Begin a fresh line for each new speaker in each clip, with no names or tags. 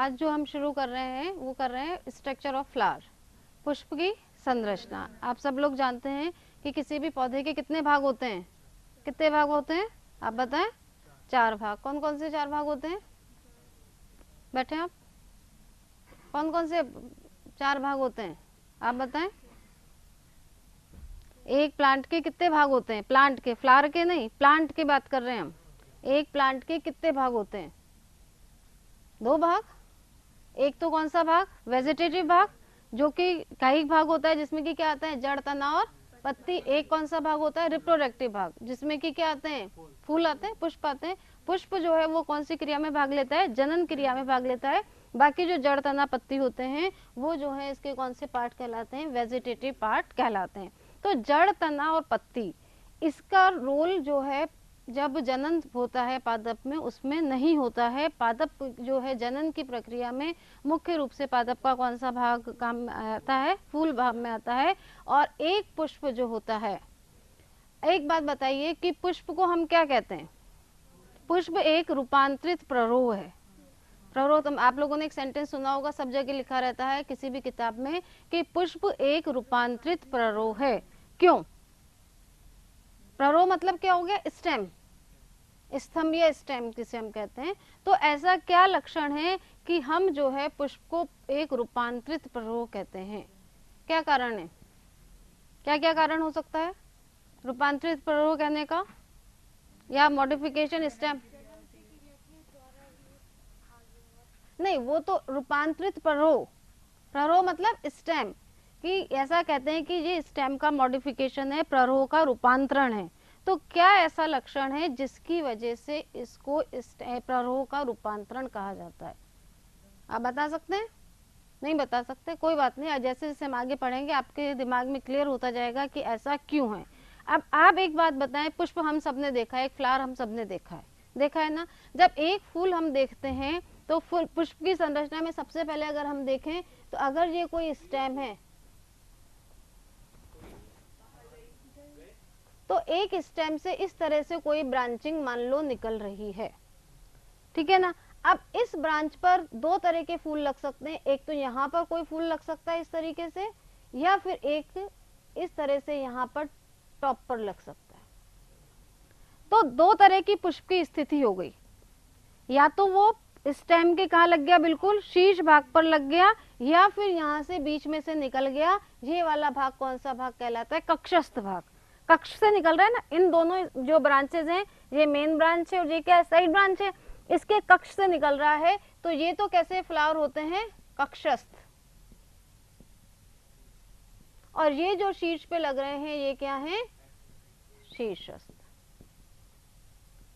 आज जो हम शुरू कर रहे हैं वो कर रहे हैं स्ट्रक्चर ऑफ फ्लावर, पुष्प की संरचना। आप सब लोग जानते हैं कि किसी भी पौधे के कितने भाग होते हैं, कितने भाग होते हैं आप बताएं? 4 भाग। कौन कौन से 4 भाग होते हैं? बैठे आप, कौन कौन से 4 भाग होते हैं आप बताएं? एक प्लांट के कितने भाग होते हैं? प्लांट के, फ्लावर के नहीं, प्लांट की बात कर रहे हैं हम। एक प्लांट के कितने भाग होते हैं? 2 भाग। एक तो कौन सा भाग? वेजिटेटिव भाग, जो कि कायिक भाग होता है, जिसमें कि क्या आता है? जड़, तना और पत्ती। एक कौन सा भाग होता है? रिप्रोडक्टिव भाग, जिसमें कि क्या आते हैं? फूल आते हैं, पुष्प आते हैं। पुष्प जो है वो कौन सी क्रिया में भाग लेता है? जनन क्रिया में भाग लेता है। बाकी जो जड़, तना, पत्ती होते हैं वो जो है इसके कौन से पार्ट कहलाते हैं? वेजिटेटिव पार्ट कहलाते हैं। तो जड़, तना और पत्ती, इसका रोल जो है जब जनन होता है पादप में, उसमें नहीं होता है। पादप जो है जनन की प्रक्रिया में मुख्य रूप से पादप का कौन सा भाग काम आता है? फूल भाग में आता है। और एक पुष्प जो होता है, एक बात बताइए कि पुष्प को हम क्या कहते हैं? पुष्प एक रूपांतरित प्ररोह है। प्ररोह, तुम आप लोगों ने एक सेंटेंस सुना होगा, सब जगह लिखा रहता है किसी भी किताब में कि पुष्प एक रूपांतरित प्ररोह है। क्यों? प्ररोह मतलब क्या हो गया? स्टेम, स्तंभ या स्टेम जिसे हम कहते हैं। तो ऐसा क्या लक्षण है कि हम जो है पुष्प को एक रूपांतरित प्ररोह कहते हैं? क्या कारण है? क्या क्या कारण हो सकता है रूपांतरित प्ररोह कहने का या मॉडिफिकेशन स्टेम? नहीं, वो तो रूपांतरित प्ररोह, प्ररोह मतलब स्टेम, कि ऐसा कहते हैं कि ये स्टेम का मॉडिफिकेशन है, प्ररोह का रूपांतरण है। तो क्या ऐसा लक्षण है जिसकी वजह से इसको प्ररोह का रूपांतरण कहा जाता है? आप बता सकते हैं? नहीं बता सकते, कोई बात नहीं, जैसे जैसे हम आगे पढ़ेंगे आपके दिमाग में क्लियर होता जाएगा कि ऐसा क्यों है। अब आप एक बात बताएं, पुष्प हम सबने देखा है, एक फ्लावर हम सबने देखा है ना? जब एक फूल हम देखते हैं तो पुष्प की संरचना में सबसे पहले अगर हम देखें तो अगर ये कोई स्टेम है तो एक स्टेम से इस तरह से कोई ब्रांचिंग मान लो निकल रही है, ठीक है ना? अब इस ब्रांच पर 2 तरह के फूल लग सकते हैं। एक तो यहाँ पर कोई फूल लग सकता है इस तरीके से, या फिर एक इस तरह से यहाँ पर टॉप पर लग सकता है। तो 2 तरह की पुष्प की स्थिति हो गई। या तो वो स्टेम के कहाँ लग गया? बिल्कुल शीर्ष भाग पर लग गया, या फिर यहाँ से बीच में से निकल गया। ये वाला भाग कौन सा भाग कहलाता है? कक्षस्थ भाग। कक्ष से निकल रहा है ना, इन दोनों जो ब्रांचेज हैं, ये मेन ब्रांच है और ये क्या है? साइड ब्रांच है। इसके कक्ष से निकल रहा है, तो ये तो कैसे फ्लावर होते हैं? कक्षस्थ। और ये जो शीर्ष पे लग रहे हैं ये क्या है? शीर्षस्थ।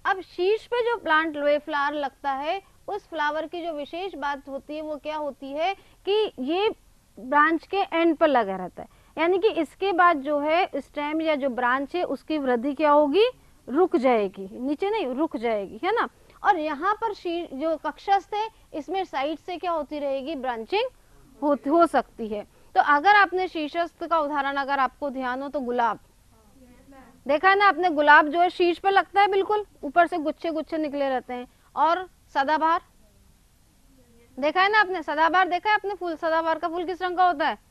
अब शीर्ष पे जो प्लांट फ्लावर लगता है, उस फ्लावर की जो विशेष बात होती है वो क्या होती है कि ये ब्रांच के एंड पर लगा रहता है, यानी कि इसके बाद जो है स्टेम या जो ब्रांच है उसकी वृद्धि क्या होगी? रुक जाएगी, नीचे नहीं, रुक जाएगी, है ना? और यहाँ पर जो कक्षस्थ है इसमें साइड से क्या होती रहेगी? ब्रांचिंग हो सकती है। तो अगर आपने शीर्षस्थ का उदाहरण अगर आपको ध्यान हो तो गुलाब देखा है ना आपने? गुलाब जो है शीर्ष पर लगता है, बिल्कुल ऊपर से गुच्छे गुच्छे निकले रहते हैं। और सदाबहार देखा है ना आपने? सदाबहार देखा है आपने? फूल, सदाबहार का फूल किस रंग का होता है?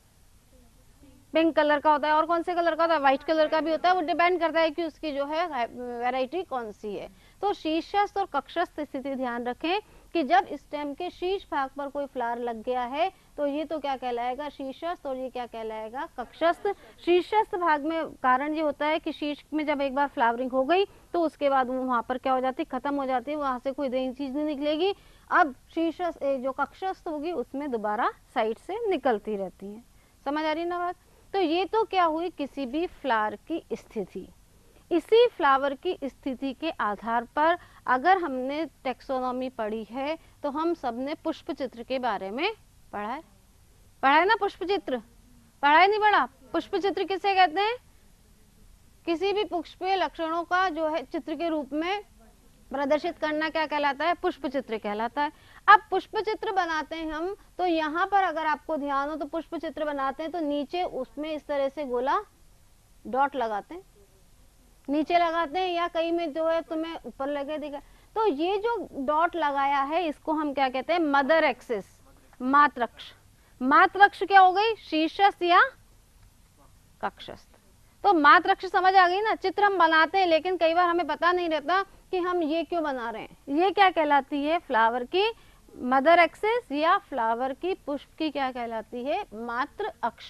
पिंक कलर का होता है। और कौन से कलर का होता है? व्हाइट कलर का भी होता है। वो डिपेंड करता है कि उसकी जो है वैरायटी कौन सी है। तो शीर्षस्थ और कक्षस्थ स्थिति ध्यान रखें कि जब स्टेम के शीर्ष भाग पर कोई फ्लावर लग गया है तो ये तो क्या कहलाएगा? शीर्षस्थ, और ये क्या कहलाएगा? कक्षस्थ। शीर्षस्थ भाग में कारण ये होता है कि शीर्ष में जब एक बार फ्लावरिंग हो गई तो उसके बाद वो वहां पर क्या हो जाती है? खत्म हो जाती है, वहां से कोई नई चीज नहीं निकलेगी। अब शीर्षस्थ जो कक्षस्थ होगी उसमें दोबारा साइड से निकलती रहती है। समझ आ रही ना बात? तो ये तो क्या हुई? किसी भी फ्लावर की स्थिति। इसी फ्लावर की स्थिति के आधार पर अगर हमने टेक्सोनॉमी पढ़ी है तो हम सबने पुष्प चित्र के बारे में पढ़ा है ना? पुष्प चित्र पढ़ा है, नहीं पढ़ा? पुष्प चित्र किसे कहते हैं? किसी भी पुष्पीय लक्षणों का जो है चित्र के रूप में प्रदर्शित करना क्या कहलाता है? पुष्प चित्र कहलाता है। अब पुष्प चित्र बनाते हैं हम, तो यहाँ पर अगर आपको ध्यान हो तो पुष्प चित्र बनाते हैं तो नीचे उसमें इस तरह से गोला डॉट लगाते हैं, नीचे लगाते हैं, या कहीं में जो है तुम्हें ऊपर लगे दिखा। तो ये जो डॉट लगाया है इसको हम क्या कहते हैं, मदर एक्सिस, मात्रक्ष। मात्रक्ष क्या हो गई, शीर्षस्थ या कक्षस्थ। तो मात्रक्ष समझ आ गई ना। चित्र हम बनाते हैं लेकिन कई बार हमें पता नहीं रहता कि हम ये क्यों बना रहे हैं। ये क्या कहलाती है, फ्लावर की मदर एक्सिस या फ्लावर की पुष्प की क्या कहलाती है, मात्र अक्ष।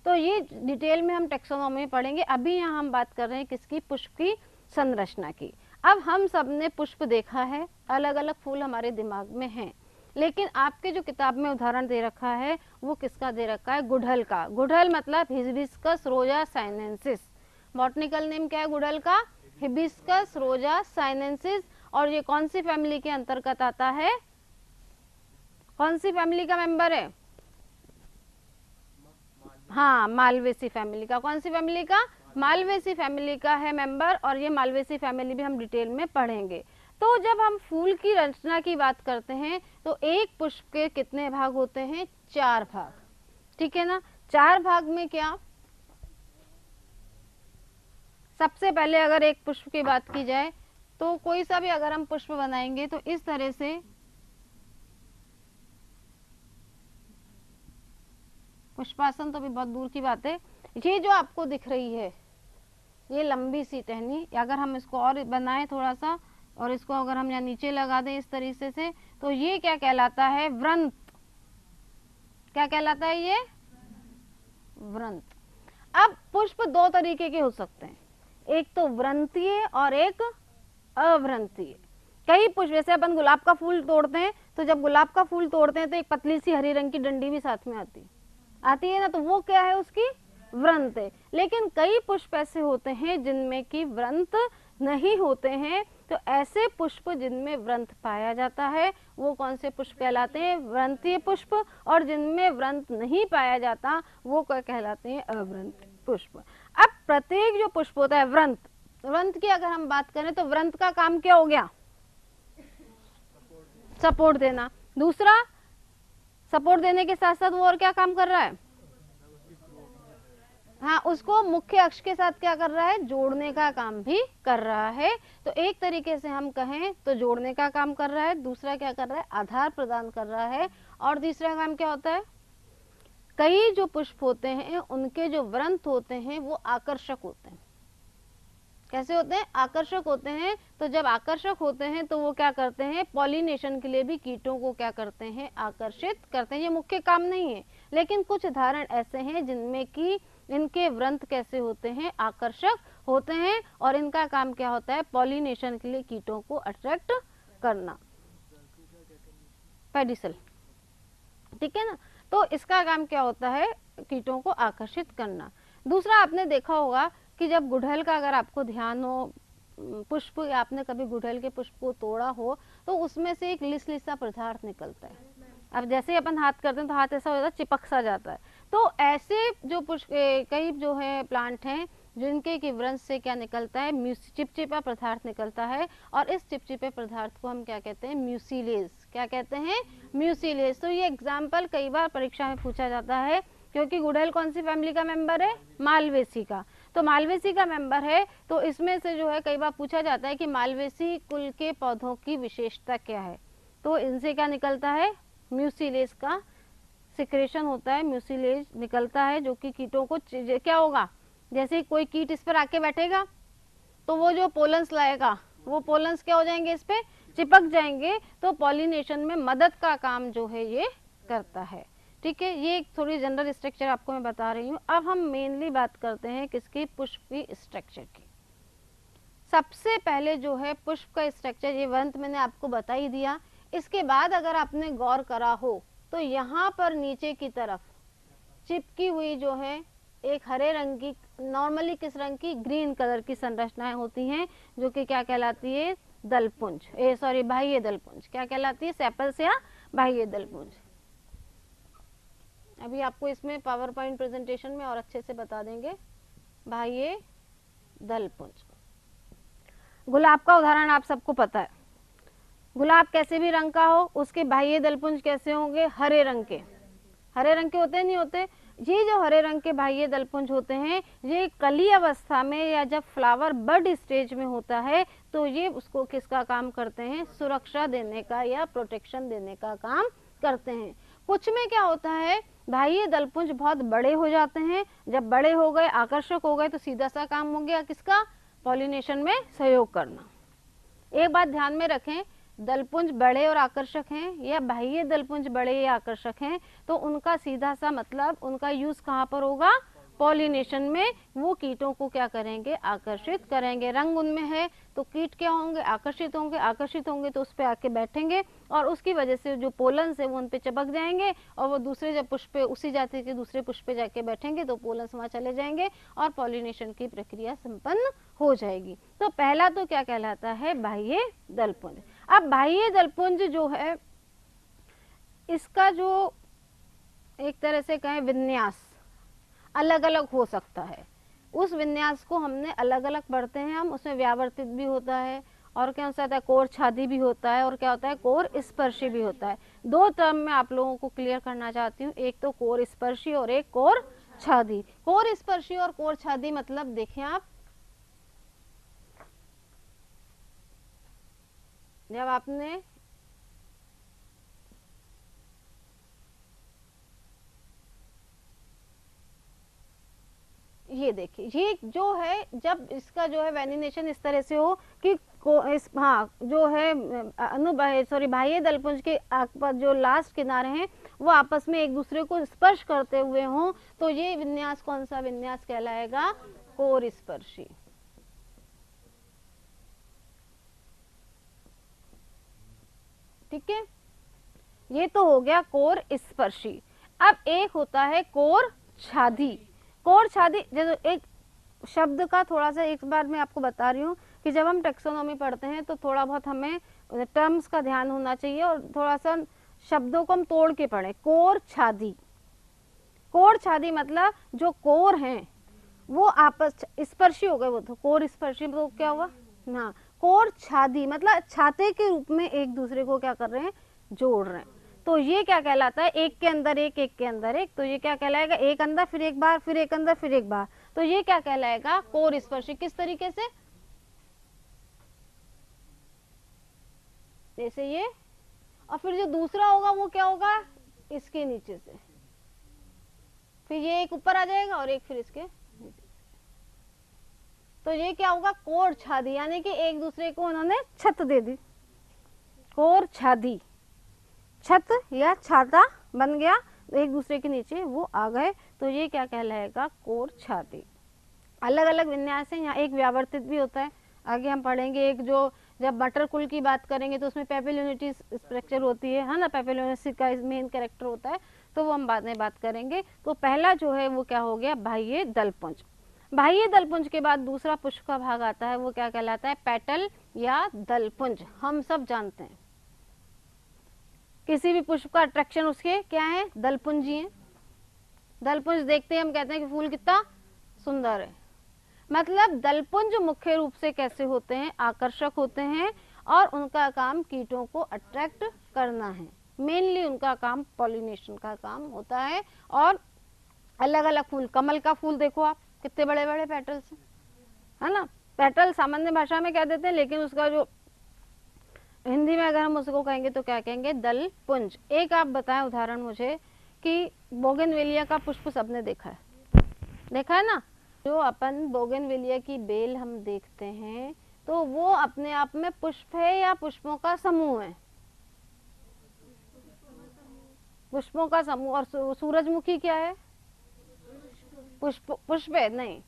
तो ये डिटेल में हम टेक्सोनॉमी में पढ़ेंगे। अभी यहाँ हम बात कर रहे हैं किसकी, पुष्प की संरचना की। अब हम सब ने पुष्प देखा है, अलग अलग फूल हमारे दिमाग में हैं, लेकिन आपके जो किताब में उदाहरण दे रखा है वो किसका दे रखा है, गुड़हल का। गुड़हल मतलब हिबिस्कस रोजा साइनेंसिस। बॉटनिकल नेम क्या है गुड़हल का, हिबिस्कस रोजा साइनेंसिस। और ये कौन सी फैमिली के अंतर्गत आता है, कौन सी फैमिली का मेंबर है, हाँ मालवेसी फैमिली का। कौन सी फैमिली का, मालवेसी फैमिली का है मेंबर। और ये मालवेसी फैमिली भी हम डिटेल में पढ़ेंगे। तो जब हम फूल की रचना की बात करते हैं तो एक पुष्प के कितने भाग होते हैं, 4 भाग, ठीक है ना। 4 भाग में क्या, सबसे पहले अगर एक पुष्प की बात की जाए तो कोई सा भी अगर हम पुष्प बनाएंगे तो इस तरह से, पुष्पासन तो भी बहुत दूर की बात है, ये जो आपको दिख रही है ये लंबी सी टहनी, अगर हम इसको और बनाएं थोड़ा सा और इसको अगर हम यहाँ नीचे लगा दें इस तरीके से, तो ये क्या कहलाता है, व्रंत। क्या कहलाता है ये, व्रंत। अब पुष्प 2 तरीके के हो सकते हैं, एक तो व्रंतीय और एक अव्रंतीय। कई पुष्प, जैसे अपन गुलाब का फूल तोड़ते हैं तो जब गुलाब का फूल तोड़ते हैं तो एक पतली सी हरी रंग की डंडी भी साथ में आती है ना, तो वो क्या है, उसकी व्रंत है। लेकिन कई पुष्प ऐसे होते हैं जिनमें की व्रंत नहीं होते हैं। तो ऐसे पुष्प जिनमें व्रंत पाया जाता है वो कौन से पुष्प कहलाते हैं, व्रंतीय पुष्प। और जिनमें व्रंत नहीं पाया जाता वो क्या कहलाते हैं, अव्रंत पुष्प। अब प्रत्येक जो पुष्प होता है व्रंत, व्रंत की अगर हम बात करें तो व्रंत का काम क्या हो गया, सपोर्ट देना। दूसरा, सपोर्ट देने के साथ साथ वो और क्या काम कर रहा है, हाँ उसको मुख्य अक्ष के साथ क्या कर रहा है, जोड़ने का काम भी कर रहा है। तो एक तरीके से हम कहें तो जोड़ने का काम कर रहा है। दूसरा क्या कर रहा है, आधार प्रदान कर रहा है। और तीसरा काम क्या होता है, कई जो पुष्प होते हैं उनके जो व्रंत होते हैं वो आकर्षक होते हैं। कैसे होते हैं, आकर्षक होते हैं। तो जब आकर्षक होते हैं तो वो क्या करते हैं, पॉलिनेशन के लिए भी कीटों को क्या करते हैं, आकर्षित करते हैं। ये मुख्य काम नहीं है, लेकिन कुछ उदाहरण ऐसे हैं जिनमें कि इनके व्रंत कैसे होते हैं, आकर्षक होते हैं। और इनका काम क्या होता है, पॉलिनेशन के लिए कीटों को अट्रैक्ट करना, पेडिसल, ठीक है ना। तो इसका काम क्या होता है, कीटों को आकर्षित करना। दूसरा, आपने देखा होगा कि जब गुड़हल का अगर आपको ध्यान हो, पुष्प, आपने कभी गुड़हल के पुष्प को तोड़ा हो तो उसमें से एक लिसलिसा पदार्थ निकलता है। अब जैसे अपन हाथ करते हैं तो हाथ ऐसा हो जाता है, चिपक सा जाता है। तो ऐसे जो पुष्प, कई जो है प्लांट हैं जिनके की व्रंश से क्या निकलता है, चिपचिपा पदार्थ निकलता है। और इस चिपचिपे पदार्थ को हम क्या कहते हैं, म्यूसिलेज। क्या कहते हैं, म्यूसिलेज। तो ये एग्जाम्पल कई बार परीक्षा में पूछा जाता है, क्योंकि गुड़हल कौन सी फैमिली का मेंबर है, मालवेसी का। तो मालवेसी का मेंबर है, तो इसमें से जो है कई बार पूछा जाता है कि मालवेसी कुल के पौधों की विशेषता क्या है। तो इनसे क्या निकलता है, म्यूसिलेज का सिक्रेशन होता है, म्यूसिलेज निकलता है, जो कि कीटों को क्या होगा, जैसे कोई कीट इस पर आके बैठेगा तो वो जो पोलन्स लाएगा वो पोलन्स क्या हो जाएंगे, इस पे चिपक जाएंगे। तो पॉलिनेशन में मदद का काम जो है ये करता है, ठीक है। ये एक थोड़ी जनरल स्ट्रक्चर आपको मैं बता रही हूँ। अब हम मेनली बात करते हैं किसकी, पुष्प की स्ट्रक्चर की। सबसे पहले जो है पुष्प का स्ट्रक्चर, ये व्रंत मैंने आपको बता ही दिया। इसके बाद अगर आपने गौर करा हो तो यहाँ पर नीचे की तरफ चिपकी हुई जो है एक हरे रंग की, नॉर्मली किस रंग की, ग्रीन कलर की संरचनाएं होती हैं, जो कि क्या कहलाती है, दलपुंज, बाह्य दलपुंज। क्या कहलाती है, सेपल्स या बाह्य दलपुंज। अभी आपको इसमें पावर पॉइंट प्रेजेंटेशन में और अच्छे से बता देंगे, बाह्य दलपुंज। गुलाब का उदाहरण आप सबको पता है, गुलाब कैसे भी रंग का हो उसके बाह्य दलपुंज कैसे होंगे, हरे रंग के। हरे रंग के होते नहीं होते, ये जो हरे रंग के बाह्य दलपुंज होते हैं, ये कली अवस्था में या जब फ्लावर बड स्टेज में होता है तो ये उसको किसका काम करते हैं, सुरक्षा देने का या प्रोटेक्शन देने का काम करते हैं। कुछ में क्या होता है, बाह्य दलपुंज बहुत बड़े हो जाते हैं, जब बड़े हो गए, आकर्षक हो गए, तो सीधा सा काम हो गया किसका, पॉलिनेशन में सहयोग करना। एक बात ध्यान में रखें, दलपुंज बड़े और आकर्षक हैं या बाह्य दलपुंज बड़े या आकर्षक हैं, तो उनका सीधा सा मतलब उनका यूज कहाँ पर होगा, पॉलिनेशन में। वो कीटों को क्या करेंगे, आकर्षित करेंगे। रंग उनमें है तो कीट क्या होंगे, आकर्षित होंगे, आकर्षित होंगे तो उस पर आके बैठेंगे और उसकी वजह से जो पोलन है वो उन पे चिपक जाएंगे और वो दूसरे जब पुष्प पे, उसी जाति के दूसरे पुष्प पे जाके बैठेंगे तो पोलन वहां चले जाएंगे और पॉलिनेशन की प्रक्रिया संपन्न हो जाएगी। तो पहला तो क्या कहलाता है, बाह्य दलपुंज। अब बाह्य दलपुंज जो है, इसका जो एक तरह से कहें विन्यास अलग अलग हो सकता है। उस विन्यास को हमने अलग अलग पढ़ते हैं हम, उसमें व्यावर्तित भी होता है और क्या होता है, कोर छादी भी होता है और क्या होता है, कोर स्पर्शी भी होता है। दो टर्म में आप लोगों को क्लियर करना चाहती हूँ, एक तो कोर स्पर्शी और एक कोर छादी। कोर स्पर्शी और कोर छादी मतलब देखें आप, जब आपने ये देखिए, ये जो है जब इसका जो है वेनिनेशन इस तरह से हो कि हाँ जो है बाह्य दलपुंज के जो लास्ट किनारे हैं वो आपस में एक दूसरे को स्पर्श करते हुए हों, तो ये विन्यास कौन सा विन्यास कहलाएगा, कोर स्पर्शी। ठीक है, ये तो हो गया कोर स्पर्शी। अब एक होता है कोर छादी। कोर छादी, जैसे एक शब्द का थोड़ा सा एक बार मैं आपको बता रही हूँ कि जब हम टेक्सोनॉमी पढ़ते हैं तो थोड़ा बहुत हमें टर्म्स का ध्यान होना चाहिए और थोड़ा सा शब्दों को हम तोड़ के पढ़ें। कोर छादी, कोर छादी मतलब जो कोर हैं वो आपस स्पर्शी हो गए, वो तो कोर स्पर्शी तो क्या हुआ ना, कोर छादी मतलब छाते के रूप में एक दूसरे को क्या कर रहे हैं, जोड़ रहे हैं। तो ये क्या कहलाता है, एक के अंदर एक, एक के अंदर एक, तो ये क्या कहलाएगा, एक अंदर फिर एक बार, फिर एक अंदर फिर एक बार, तो ये क्या कहलाएगा, कोर स्पर्शी। किस तरीके से, जैसे ये, और फिर जो दूसरा होगा वो क्या होगा, इसके नीचे से, फिर ये एक ऊपर आ जाएगा और एक फिर इसके नीचे से, तो ये क्या होगा, कोर छादी, यानी कि एक दूसरे को उन्होंने छत दे दी, कोर छादी, छत या छाता बन गया, एक दूसरे के नीचे वो आ गए, तो ये क्या कहलाएगा, कोर छाती। अलग अलग विन्यास है, यहाँ एक व्यावर्तित भी होता है, आगे हम पढ़ेंगे। एक जो जब बटर कुल की बात करेंगे तो उसमें पेपिलोनिटी स्ट्रक्चर होती है ना, पेपिलोनिटी का मेन कैरेक्टर होता है, तो वो हम बाद में बात करेंगे। तो पहला जो है वो क्या हो गया, बाह्य दलपुंज। बाह्य दलपुंज के बाद दूसरा पुष्प का भाग आता है, वो क्या कहलाता है, पेटल या दलपुंज। हम सब जानते हैं किसी भी पुष्प का अट्रैक्शन उसके क्या है, दलपुंज ही है। दलपुंज देखते हैं हम कहते हैं कि फूल कितना सुंदर है। मतलब दलपुंज मुख्य रूप से कैसे होते हैं, आकर्षक होते हैं और उनका काम कीटों को अट्रैक्ट करना है, मेनली उनका काम पॉलिनेशन का काम होता है। और अलग अलग फूल, कमल का फूल देखो आप, कितने बड़े बड़े पेटल्स है ना। पेटल सामान्य भाषा में कह देते हैं, लेकिन उसका जो हिंदी में अगर हम उसको कहेंगे तो क्या कहेंगे, दलपुंज। एक आप बताएं उदाहरण मुझे कि बोगनवेलिया का पुष्प सबने देखा है, देखा है ना। जो अपन बोगनवेलिया की बेल हम देखते हैं तो वो अपने आप में पुष्प है या पुष्पों का समूह है, पुष्पों का समूह। और सूरजमुखी क्या है, पुष्प है नहीं,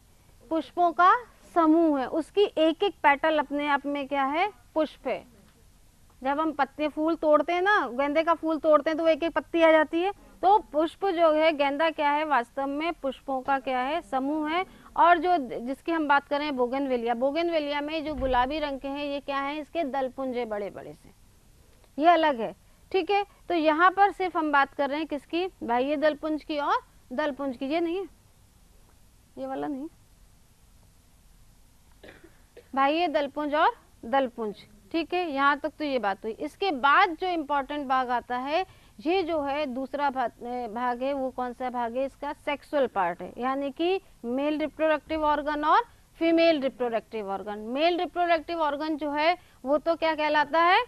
पुष्पों का समूह है, उसकी एक एक पेटल अपने आप में क्या है, पुष्प है। जब हम पत्ते फूल तोड़ते हैं ना, गेंदे का फूल तोड़ते हैं तो एक एक पत्ती आ जाती है, तो पुष्प जो है, गेंदा क्या है, वास्तव में पुष्पों का क्या है, समूह है। और जो जिसकी हम बात करें बोगनवेलिया, बोगनवेलिया में जो गुलाबी रंग के हैं ये क्या है, इसके दलपुंज है बड़े बड़े से, ये अलग है। ठीक है, तो यहाँ पर सिर्फ हम बात कर रहे हैं किसकी, बाह्य दलपुंज की और दलपुंज की। ये नहीं है, ये वाला नहीं, बाह्य दलपुंज और दलपुंज। ठीक है, यहाँ तक तो ये बात हुई। इसके बाद जो इम्पोर्टेंट भाग आता है ये जो है दूसरा भाग है, वो कौन सा भाग है इसका, सेक्सुअल पार्ट है, यानी कि मेल रिप्रोडक्टिव ऑर्गन और female reproductive organ. Male reproductive organ जो है वो तो क्या कहलाता है,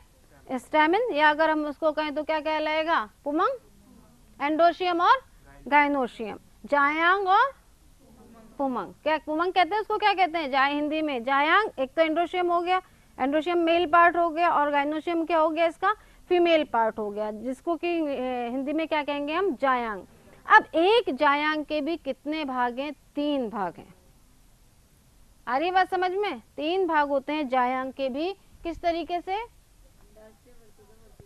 स्टैमिन, या अगर हम उसको कहें तो क्या कहलाएगा, पुमंग, एंडोशियम और गाइनोशियम, जायांग और पुमंग। क्या पुमंग कहते हैं उसको, क्या कहते हैं जाय, हिंदी में जायांग। एक तो एंडोशियम हो गया, एंडोशियम मेल पार्ट हो गया, और गाइनोशियम क्या हो गया इसका, फीमेल पार्ट हो गया, जिसको कि हिंदी में क्या कहेंगे हम, जायांग। अब एक जायांग के भी कितने भाग हैं, 3 भाग हैं। आ रही बात समझ में, 3 भाग होते हैं जायांग के भी। किस तरीके से,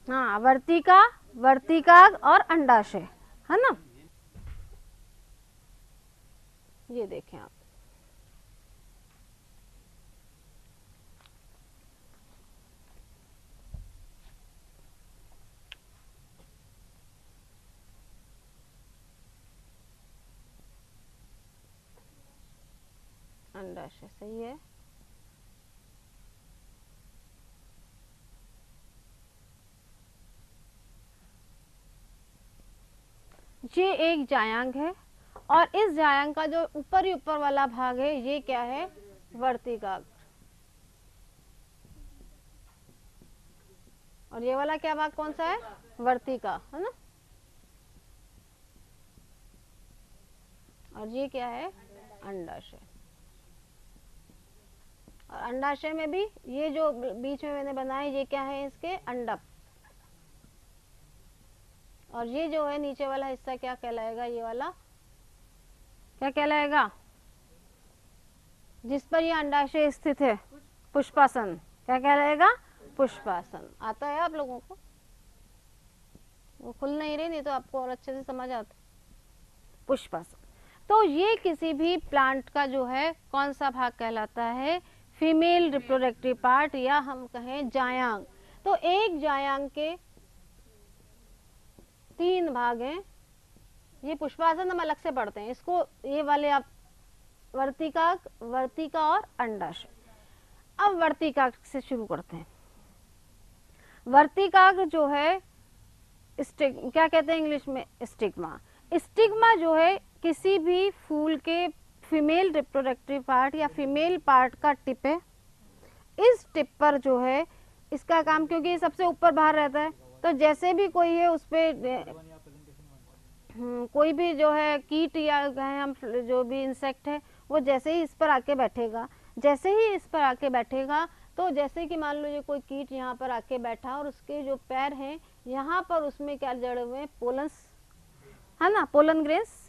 हाँ, वर्तिका, वर्तिकाग्र और अंडाशय, है ना। ये देखें आप, अंडाशय सही है। ये एक जायांग है, और इस जायांग का जो ऊपर वाला भाग है ये क्या है, वर्तिकाग्र। और ये वाला क्या भाग कौन सा है, वर्तिका, है ना। और ये क्या है, अंडाशय। और अंडाशय में भी ये जो बीच में मैंने बनाया ये क्या है, इसके अंडप। और ये जो है नीचे वाला हिस्सा क्या कहलाएगा, ये वाला क्या कहलाएगा, जिस पर ये अंडाशय स्थित है, पुष्पासन। क्या कहलाएगा, पुष्पासन। आता है आप लोगों को, वो खुल नहीं रही, नहीं तो आपको और अच्छे से समझ आता। पुष्पासन। तो ये किसी भी प्लांट का जो है कौन सा भाग कहलाता है, फीमेल रिप्रोडक्टिव पार्ट, या हम कहें जायांग। तो एक जायांग के 3 भाग हैं। ये पुष्पासन हम अलग से पढ़ते हैं इसको, ये वाले आप वर्तिका, वर्तिका और अंडाशय। अब वर्तिका से शुरू करते हैं। वर्तिकाग्र जो है क्या कहते हैं इंग्लिश में, स्टिग्मा। स्टिग्मा जो है किसी भी फूल के फीमेल रिप्रोडक्टिव पार्ट या फीमेल पार्ट का टिप है। इस टिप पर जो है इसका काम, क्योंकि ये सबसे ऊपर बाहर रहता है, तो जैसे भी कोई है उस पर कोई भी जो है कीट या हम जो भी इंसेक्ट है, वो जैसे ही इस पर आके बैठेगा, जैसे ही इस पर आके बैठेगा, तो जैसे कि मान लो ये कोई कीट यहाँ पर आके बैठा और उसके जो पैर हैं यहाँ पर, उसमें क्या जड़े हुए हैं, पोलन्स, है ना, पोलन ग्रेन्स।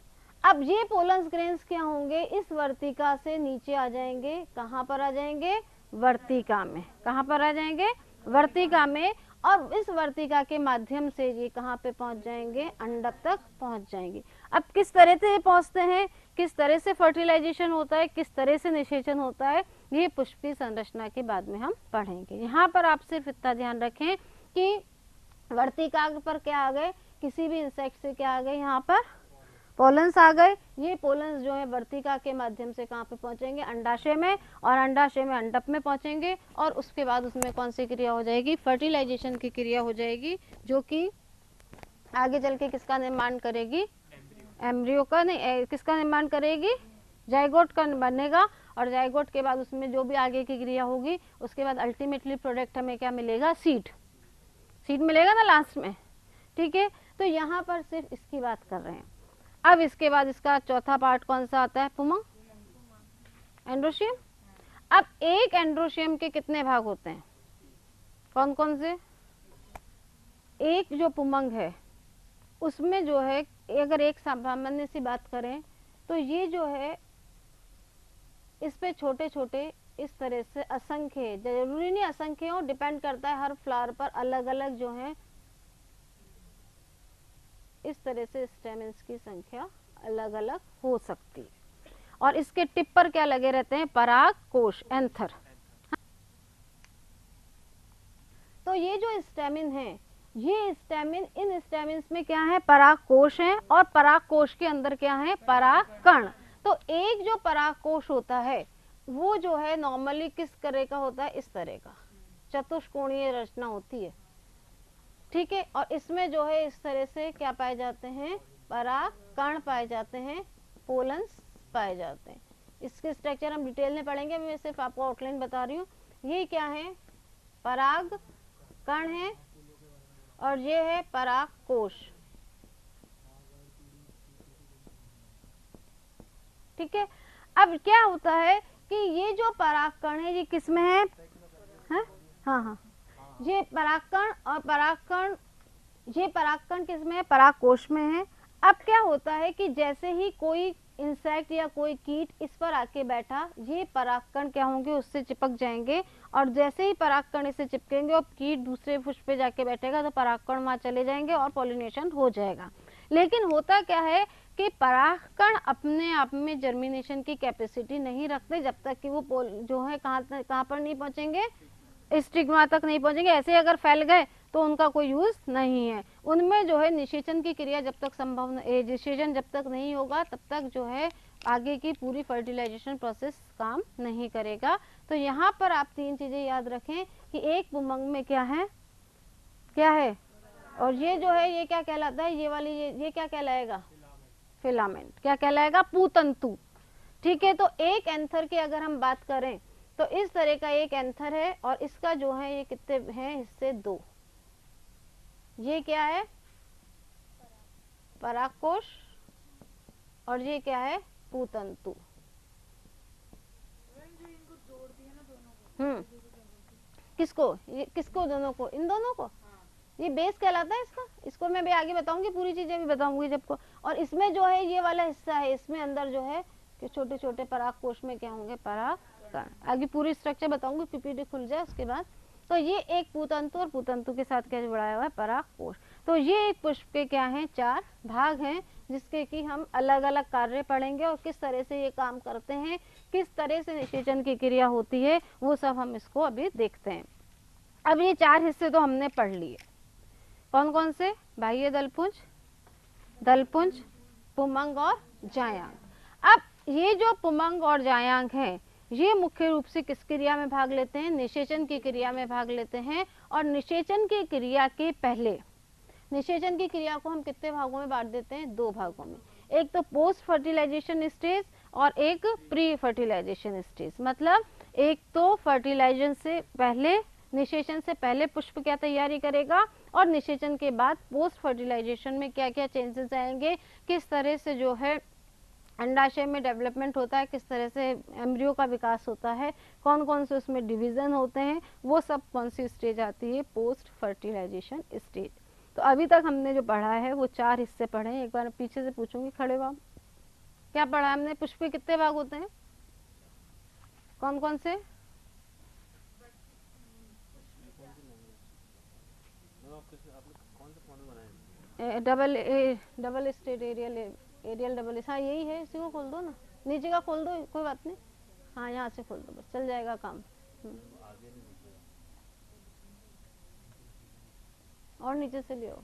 अब ये पोलन ग्रेन्स क्या होंगे, इस वर्तिका से नीचे आ जाएंगे, कहाँ पर आ जाएंगे, वर्तिका में। कहाँ पर आ जाएंगे, वर्तिका में। और इस वर्तिका के माध्यम से ये कहाँ पे पहुंच जाएंगे, अंडक तक पहुंच जाएंगे। अब किस तरह से पहुंचते हैं, किस तरह से फर्टिलाइजेशन होता है, किस तरह से निषेचन होता है, ये पुष्प की संरचना के बाद में हम पढ़ेंगे। यहाँ पर आप सिर्फ इतना ध्यान रखें कि वर्तिकाग्र पर क्या आ गए, किसी भी इंसेक्ट से क्या आ गए, यहाँ पर पोलन्स आ गए। ये पोलन्स जो है वर्तिका के माध्यम से कहाँ पे पहुंचेंगे, अंडाशय में, और अंडाशय में अंडप में पहुंचेंगे, और उसके बाद उसमें कौन सी क्रिया हो जाएगी, फर्टिलाइजेशन की क्रिया हो जाएगी, जो कि आगे चल के किसका निर्माण करेगी, एम्ब्रियो का, नहीं, किसका निर्माण करेगी, जाइगोट का बनेगा। और जाइगोट के बाद उसमें जो भी आगे की क्रिया होगी, उसके बाद अल्टीमेटली प्रोडक्ट हमें क्या मिलेगा, सीड। सीड मिलेगा ना लास्ट में, ठीक है। तो यहाँ पर सिर्फ इसकी बात कर रहे हैं। अब इसके बाद इसका चौथा पार्ट कौन सा आता है, पुमंग, एंड्रोशियम। अब एक एंड्रोशियम के कितने भाग होते हैं, कौन कौन से, एक जो पुमंग है उसमें जो है, अगर एक सामान्य सी बात करें तो ये जो है इस पे छोटे छोटे इस तरह से असंख्य, जरूरी नहीं असंख्य हो, डिपेंड करता है हर फ्लावर पर अलग अलग जो है इस तरह से स्टेमेंस की संख्या अलग अलग हो सकती है। और इसके टिप पर क्या लगे रहते हैं, पराग कोश, एंथर। तो ये जो स्टेमिन है, ये स्टेमिन, इन स्टेमिन्स में क्या है, पराग कोश है, और पराग कोश के अंदर क्या है, पराग कण। तो एक जो पराग कोश होता है वो जो है नॉर्मली किस तरह का होता है, इस तरह का चतुष्कोणीय रचना होती है, ठीक है। और इसमें जो है इस तरह से क्या पाए जाते हैं, परागकण पाए जाते हैं, पोलन्स पाए जाते हैं। इसके स्ट्रक्चर हम डिटेल में पढ़ेंगे, मैं सिर्फ आपको आउटलाइन बता रही हूँ। ये क्या है, परागकण है और ये है परागकोश। ठीक है। अब क्या होता है कि ये जो परागकण है ये किस में है, हाँ हाँ, ये परागकण और परागकण, ये परागकण किस में है, परागकोश में है। अब क्या होता है कि जैसे ही कोई इंसेक्ट या कोई कीट इस पर आके बैठा, ये परागकण क्या होंगे, उससे चिपक जाएंगे। और जैसे ही परागकण इससे चिपकेंगे और कीट दूसरे पुष्प पे जाके बैठेगा तो परागकण वहां चले जाएंगे और पॉलिनेशन हो जाएगा। लेकिन होता क्या है कि परागकण अपने आप में जर्मिनेशन की कैपेसिटी नहीं रखते जब तक कि वो जो है कहाँ पर नहीं पहुंचेंगे, स्टिग्मा तक नहीं पहुंचेंगे। ऐसे अगर फैल गए तो उनका कोई यूज नहीं है। उनमें जो है निषेचन की क्रिया जब तक संभव, निषेचन जब तक नहीं होगा तब तक जो है आगे की पूरी फर्टिलाइजेशन प्रोसेस काम नहीं करेगा। तो यहाँ पर आप तीन चीजें याद रखें कि एक उमंग में क्या है, क्या है, और ये जो है ये क्या कहलाता है, ये वाली ये क्या कहलाएगा, फिलामेंट। क्या कहलाएगा, पूतंतु। ठीक है। तो एक एंथर की अगर हम बात करें तो इस तरह का एक एंथर है और इसका जो है ये कितने हैं हिस्से, दो। ये क्या है, परागकोश, और ये क्या है, पूतंतु। किसको, ये किसको, दोनों को, इन दोनों को। ये बेस कहलाता है इसका। इसको मैं भी आगे बताऊंगी, पूरी चीजें भी बताऊंगी जब को। और इसमें जो है ये वाला हिस्सा है, इसमें अंदर जो है कि छोटे छोटे परागकोश में क्या होंगे, परागकण। आगे पूरी स्ट्रक्चर बताऊंगी, पीपीटी खुल जाए उसके बाद। तो ये एक पूतंतु और पूतंतु के साथ क्या जुड़ा हुआ है, परागकोश। तो ये एक पुष्प के क्या हैं, चार भाग हैं जिसके कि हम अलग अलग कार्य पढ़ेंगे और किस तरह से ये काम करते हैं, किस तरह से निषेचन की क्रिया होती है, वो सब हम इसको अभी देखते हैं। अब ये चार हिस्से तो हमने पढ़ लिए, कौन कौन से, बाह्य दलपुंज, दलपुंज, पुमंग और जायांग। अब ये जो पुमंग और जायांग हैं ये मुख्य रूप से किस क्रिया में भाग लेते हैं, निषेचन की क्रिया में भाग लेते हैं। और निषेचन की क्रिया के पहले, निषेचन की क्रिया को हम कितने भागों में बांट देते हैं, दो भागों में। एक तो पोस्ट फर्टिलाइजेशन स्टेज और एक प्री फर्टिलाइजेशन स्टेज। मतलब एक तो फर्टिलाइजेशन से पहले, निषेचन से पहले पुष्प क्या तैयारी करेगा और निषेचन के बाद पोस्ट फर्टिलाइजेशन में क्या क्या चेंजेस आएंगे, किस तरह से जो है अंडाशय में डेवलपमेंट होता है, किस तरह से एम्ब्रियो का विकास होता है, कौन कौन से उसमें डिवीजन होते हैं, वो सब कौन सी स्टेज आती है, पोस्ट फर्टिलाइजेशन स्टेज। तो अभी तक हमने जो पढ़ा है वो चार हिस्से पढ़े हैं। एक बार पीछे से पूछूंगी, खड़े हुआ, क्या पढ़ा हमने, पुष्प के कितने भाग होते हैं, कौन कौन से, डबल स्टेट, एरियल डबल, हाँ यही है, इसी को खोल दो ना, नीचे का खोल दो, कोई बात नहीं, हाँ यहाँ से खोल दो, बस चल जाएगा काम। और नीचे से ले आओ,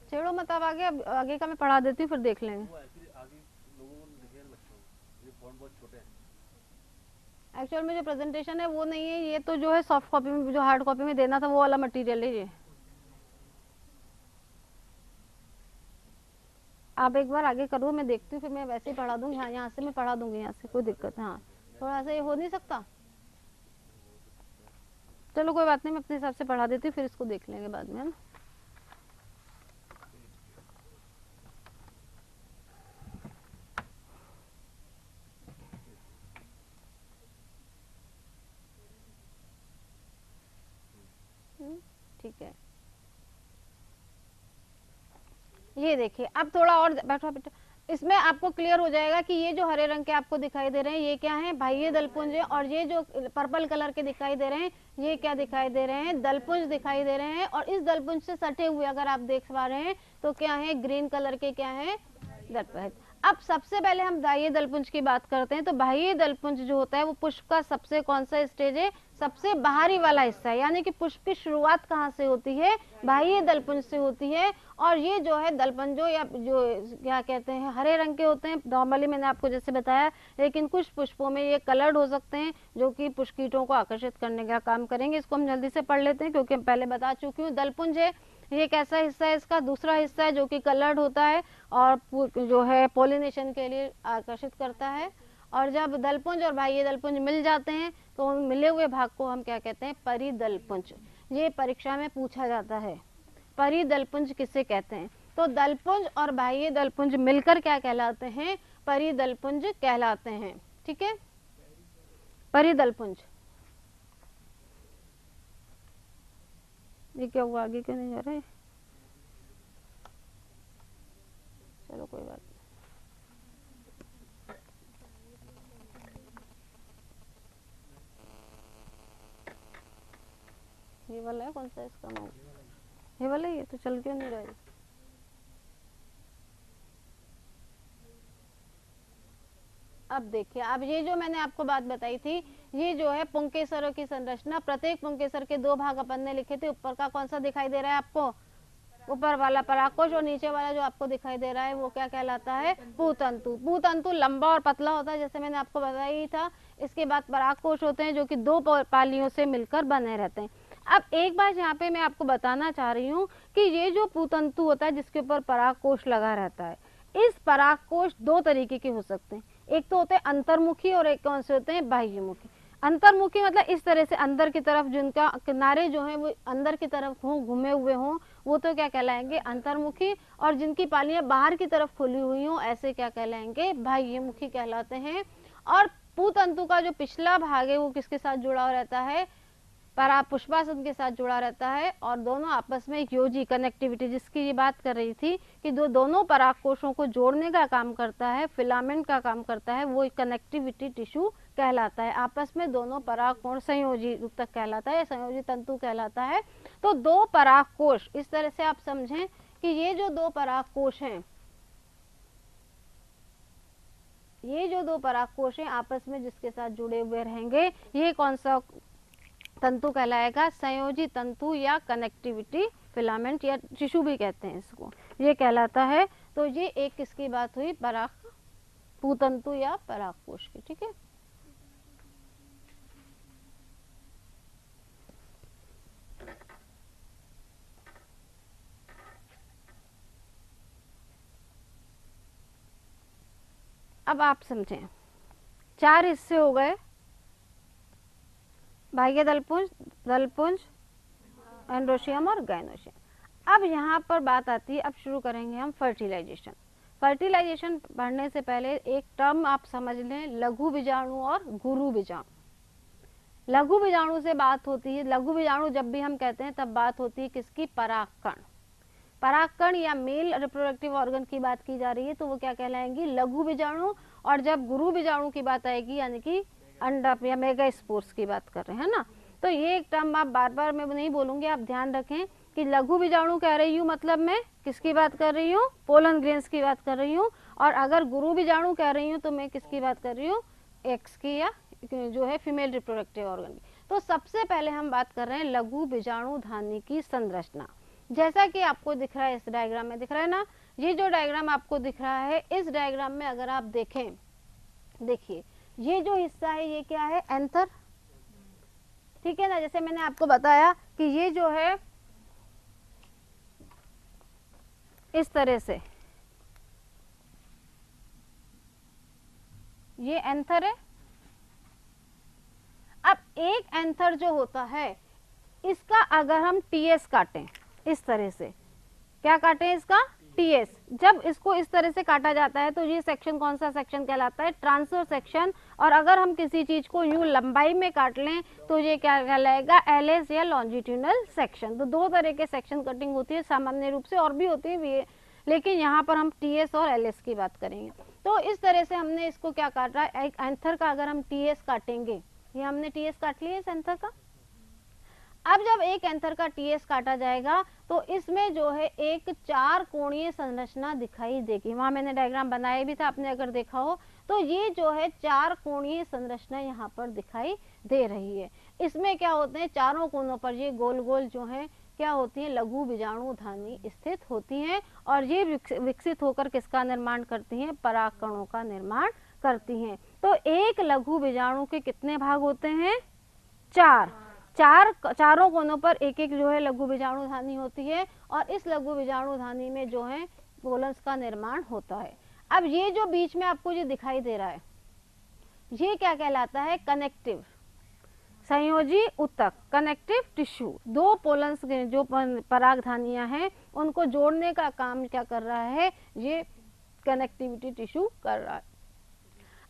छेड़ो मत, अब आगे का मैं पढ़ा देती हूँ, फिर देख लेंगे। एक्चुअल में जो प्रेजेंटेशन है वो नहीं है, ये तो जो है सॉफ्ट कॉपी में, जो हार्ड कॉपी में देना था वो वाला मटेरियल है ये। आप एक बार आगे करो, मैं देखती हूँ, फिर मैं वैसे ही पढ़ा दूंगी। हाँ यहाँ से मैं पढ़ा दूंगी, यहाँ से कोई दिक्कत है। हाँ थोड़ा सा ये हो नहीं सकता, चलो कोई बात नहीं, मैं अपने हिसाब से पढ़ा देती हूँ, फिर इसको देख लेंगे बाद में, है ना। ठीक है, ये देखिए, अब थोड़ा और बैठो बेटा, इसमें आपको क्लियर हो जाएगा कि ये जो हरे रंग के आपको दिखाई दे रहे हैं ये क्या है, बाह्य दलपुंज है। और ये जो पर्पल कलर के दिखाई दे रहे हैं ये क्या दिखाई दे रहे हैं, दलपुंज दिखाई दे रहे हैं। और इस दलपुंज से सटे हुए अगर आप देख पा रहे हैं तो क्या है, ग्रीन कलर के क्या है, दलपुंज। अब सबसे पहले हम बाह्य दलपुंज की बात करते हैं। तो बाह्य दलपुंज जो होता है वो पुष्प का सबसे कौन सा स्टेज है, सबसे बाहरी वाला हिस्सा है, यानी कि पुष्प की शुरुआत कहाँ से होती है, बाह्य दलपुंज से होती है। और ये जो है दलपुंजो या जो क्या कहते हैं हरे रंग के होते हैं नॉर्मली, मैंने आपको जैसे बताया, लेकिन कुछ पुष्पों में ये कलर्ड हो सकते हैं जो कि पुष्प कीटों को आकर्षित करने का काम करेंगे। इसको हम जल्दी से पढ़ लेते हैं क्योंकि हम पहले बता चुकी हूँ। दलपुंज है ये कैसा हिस्सा है, इसका दूसरा हिस्सा है जो कि कलर्ड होता है और जो है पोलिनेशन के लिए आकर्षित करता है। और जब दलपुंज और बाह्य दलपुंज मिल जाते हैं तो उन मिले हुए भाग को हम क्या कहते हैं, परिदलपुंज। ये परीक्षा में पूछा जाता है, परिदलपुंज किसे कहते हैं। तो दलपुंज और बाह्य दलपुंज मिलकर क्या कहलाते हैं, परिदलपुंज कहलाते हैं। ठीक है, परिदलपुंज। ये क्या हुआ, आगे क्यों नहीं जा रहे, चलो कोई बात नहीं। ये वाला है कौन सा, इसका नाम ये वाला, ये तो चल क्यों नहीं रहा है। अब देखिए, अब ये जो मैंने आपको बात बताई थी, ये जो है पुंकेसरों की संरचना, प्रत्येक पुंकेसर के दो भाग अपन ने लिखे थे। ऊपर का कौन सा दिखाई दे रहा है आपको, ऊपर वाला परागकोश, और नीचे वाला जो आपको दिखाई दे रहा है वो क्या कहलाता है, पूतंतु। पूतंतु लंबा और पतला होता है जैसे मैंने आपको बताया ही था। इसके बाद परागकोश होते हैं जो कि दो पालियों से मिलकर बने रहते हैं। अब एक बात यहाँ पे मैं आपको बताना चाह रही हूँ कि ये जो पूतंतु होता है जिसके ऊपर परागकोश लगा रहता है, इस परागकोश दो तरीके के हो सकते हैं। एक तो होते हैं अंतर्मुखी और एक कौन से होते हैं, बाह्यमुखी। अंतर्मुखी मतलब इस तरह से अंदर की तरफ, जिनका किनारे जो है वो अंदर की तरफ हों, घूमे हुए हों, वो तो क्या कहलाएंगे, अंतर्मुखी। और जिनकी पालियां बाहर की तरफ खुली हुई हों, ऐसे क्या कहलाएंगे, बाह्यमुखी कहलाते हैं। और पूतंतु का जो पिछला भाग है वो किसके साथ जुड़ा रहता है, पुष्पासन के साथ जुड़ा रहता है। और दोनों आपस में एक योजी कनेक्टिविटी, जिसकी ये बात कर रही थी कि दोनों परागकोशों को जोड़ने का काम करता है, फिलामेंट का काम करता है, वो कनेक्टिविटी टिश्यू कहलाता है। आपस में दोनों परागकोश संयोजी ऊतक कहलाता है, संयोजी तंतु कहलाता है। तो दो परागकोश, इस तरह से आप समझें कि ये जो दो परागकोश हैं, ये जो दो परागकोश हैं आपस में जिसके साथ जुड़े हुए रहेंगे, ये कौन सा तंतु कहलाएगा, संयोजी तंतु या कनेक्टिविटी फिलामेंट या टिश्यू भी कहते हैं इसको, ये कहलाता है। तो ये एक किसकी बात हुई, पूतंतु या परागकोश की। ठीक है, अब आप समझें, चार हिस्से हो गए, बाह्य दलपुंज, दलपुंज, एंड्रोशियम और गाइनोशियम। अब यहाँ पर बात आती है, अब शुरू करेंगे हम फर्टिलाइजेशन। फर्टिलाइजेशन पढ़ने से पहले एक टर्म आप समझ लें, लघु बीजाणु और गुरु बीजाणु। लघु बीजाणु से बात होती है, लघु बीजाणु जब भी हम कहते हैं तब बात होती है किसकी, परागकण। परागकण या मेल रिप्रोडक्टिव ऑर्गन की बात की जा रही है तो वो क्या कहलाएंगी, लघु बीजाणु। और जब गुरु बीजाणु की बात आएगी, यानी कि अंडा या मेगा स्पोर्स की बात कर रहे हैं ना, तो ये एक टर्म आप बार बार मैं नहीं बोलूंगी, आप ध्यान रखें कि लघु बीजाणु कह रही हूँ मतलब मैं किसकी बात कर रही हूँ, पोलन ग्रेन्स की बात कर रही हूँ। और अगर गुरु बीजाणु कह रही हूँ तो मैं किसकी बात कर रही हूँ, एक्स की या जो है फीमेल रिप्रोडक्टिव ऑर्गन की। तो सबसे पहले हम बात कर रहे हैं लघु बीजाणु धानी की संरचना। जैसा कि आपको दिख रहा है, इस डायग्राम में दिख रहा है ना, ये जो डायग्राम आपको दिख रहा है, इस डायग्राम में अगर आप देखें, देखिए ये जो हिस्सा है ये क्या है, एंथर। ठीक है ना, जैसे मैंने आपको बताया कि ये जो है इस तरह से ये एंथर है। अब एक एंथर जो होता है इसका अगर हम टीएस काटें, इस तरह से क्या काटें, इसका टीएस, जब इसको इस तरह से काटा जाता है तो ये सेक्शन कौन सा सेक्शन कहलाता है, ट्रांसवर्स सेक्शन। और अगर हम किसी चीज को यूं लंबाई में काट लें तो ये क्या कहलाएगा, एलएस या लॉन्जिट्यूडनल सेक्शन। तो दो तरह के सेक्शन कटिंग होती है सामान्य रूप से, और भी होती है, लेकिन यहाँ पर हम टीएस और एलएस की बात करेंगे। तो इस तरह से हमने इसको क्या काटा, एक एंथर का अगर हम टीएस काटेंगे, ये हमने टीएस काट लिया इस एंथर का। अब जब एक एंथर का टीएस काटा जाएगा तो इसमें जो है एक 4 कोणीय संरचना दिखाई देगी। वहां मैंने डायग्राम बनाया भी था, आपने अगर देखा हो तो ये जो है 4 कोणीय संरचना यहाँ पर दिखाई दे रही है। इसमें क्या होते हैं, चारों कोनों पर ये गोल गोल जो है क्या होती है, लघु बीजाणुधानी स्थित होती हैं और ये विकसित होकर किसका निर्माण करती हैं, परागकणों का निर्माण करती हैं। तो एक लघु बीजाणु के कितने भाग होते हैं, 4। चारों कोनों पर एक एक जो है लघु बीजाणुधानी होती है और इस लघु बीजाणुधानी में जो है पोलन्स का निर्माण होता है। अब ये जो बीच में आपको ये दिखाई दे रहा है ये क्या कहलाता है, कनेक्टिव संयोजी ऊतक, कनेक्टिव टिश्यू। दो पोलन्स जो परागधानियां हैं उनको जोड़ने का काम क्या कर रहा है, ये कनेक्टिविटी टिश्यू कर रहा है।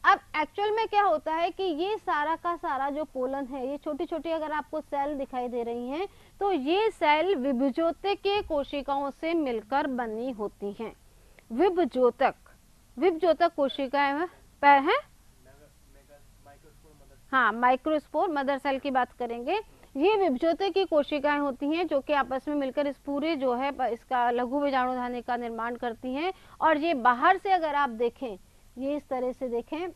अब एक्चुअल में क्या होता है कि ये सारा का सारा जो पोलन है, ये छोटी छोटी अगर आपको सेल दिखाई दे रही हैं तो ये सेल विभजोतकीय कोशिकाओं से मिलकर बनी होती हैं। विभजोतक कोशिकाएं हैं, हाँ माइक्रोस्पोर मदर सेल की बात करेंगे। ये विभजोतकीय कोशिकाएं होती हैं जो कि आपस में मिलकर इस पूरे जो है इसका लघु बीजाणुधानी का निर्माण करती हैं। और ये बाहर से अगर आप देखें, ये इस तरह से देखें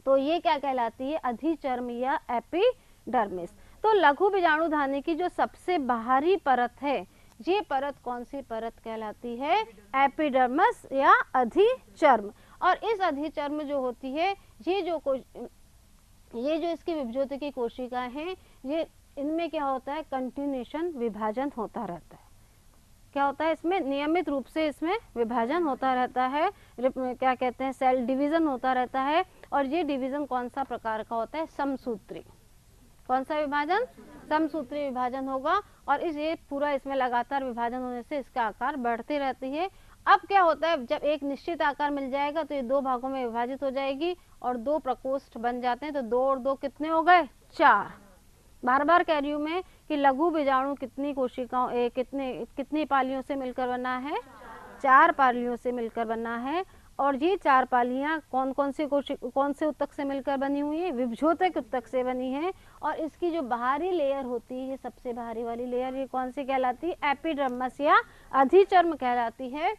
तो ये क्या कहलाती है, अधिचर्म या एपिडर्मिस। तो लघु बीजाणुधानी की जो सबसे बाहरी परत है, ये परत कौन सी परत कहलाती है, एपिडर्मिस या अधिचर्म। और इस अधिचर्म जो होती है, ये जो इसकी विभजोतकीय कोशिकाएं हैं, ये इनमें क्या होता है, कंटिन्यूएशन विभाजन होता रहता है। क्या होता है, इसमें नियमित रूप से इसमें विभाजन होता रहता है, क्या कहते हैं, सेल डिवीजन होता रहता है। और ये डिवीजन कौन सा प्रकार का होता है, समसूत्री। कौन सा विभाजन, समसूत्री विभाजन होगा। और ये पूरा इसमें लगातार विभाजन होने से इसका आकार बढ़ते रहती है। अब क्या होता है, जब एक निश्चित आकार मिल जाएगा तो ये 2 भागों में विभाजित हो जाएगी और 2 प्रकोष्ठ बन जाते हैं। तो 2 और 2 कितने हो गए, 4। बार बार कह रही हूँ मैं कि लघु बीजाणु कितनी कोशिकाओं कितनी पालियों से मिलकर बना है, 4 पालियों से मिलकर बना है। और ये 4 पालियां कौन से ऊतक से मिलकर बनी हुई है, विभजोतक ऊतक से बनी है। और इसकी जो बाहरी लेयर होती है, ये सबसे बाहरी वाली लेयर, ये कौन सी कहलाती है, एपिडर्मिस या अधिचर्म कहलाती है।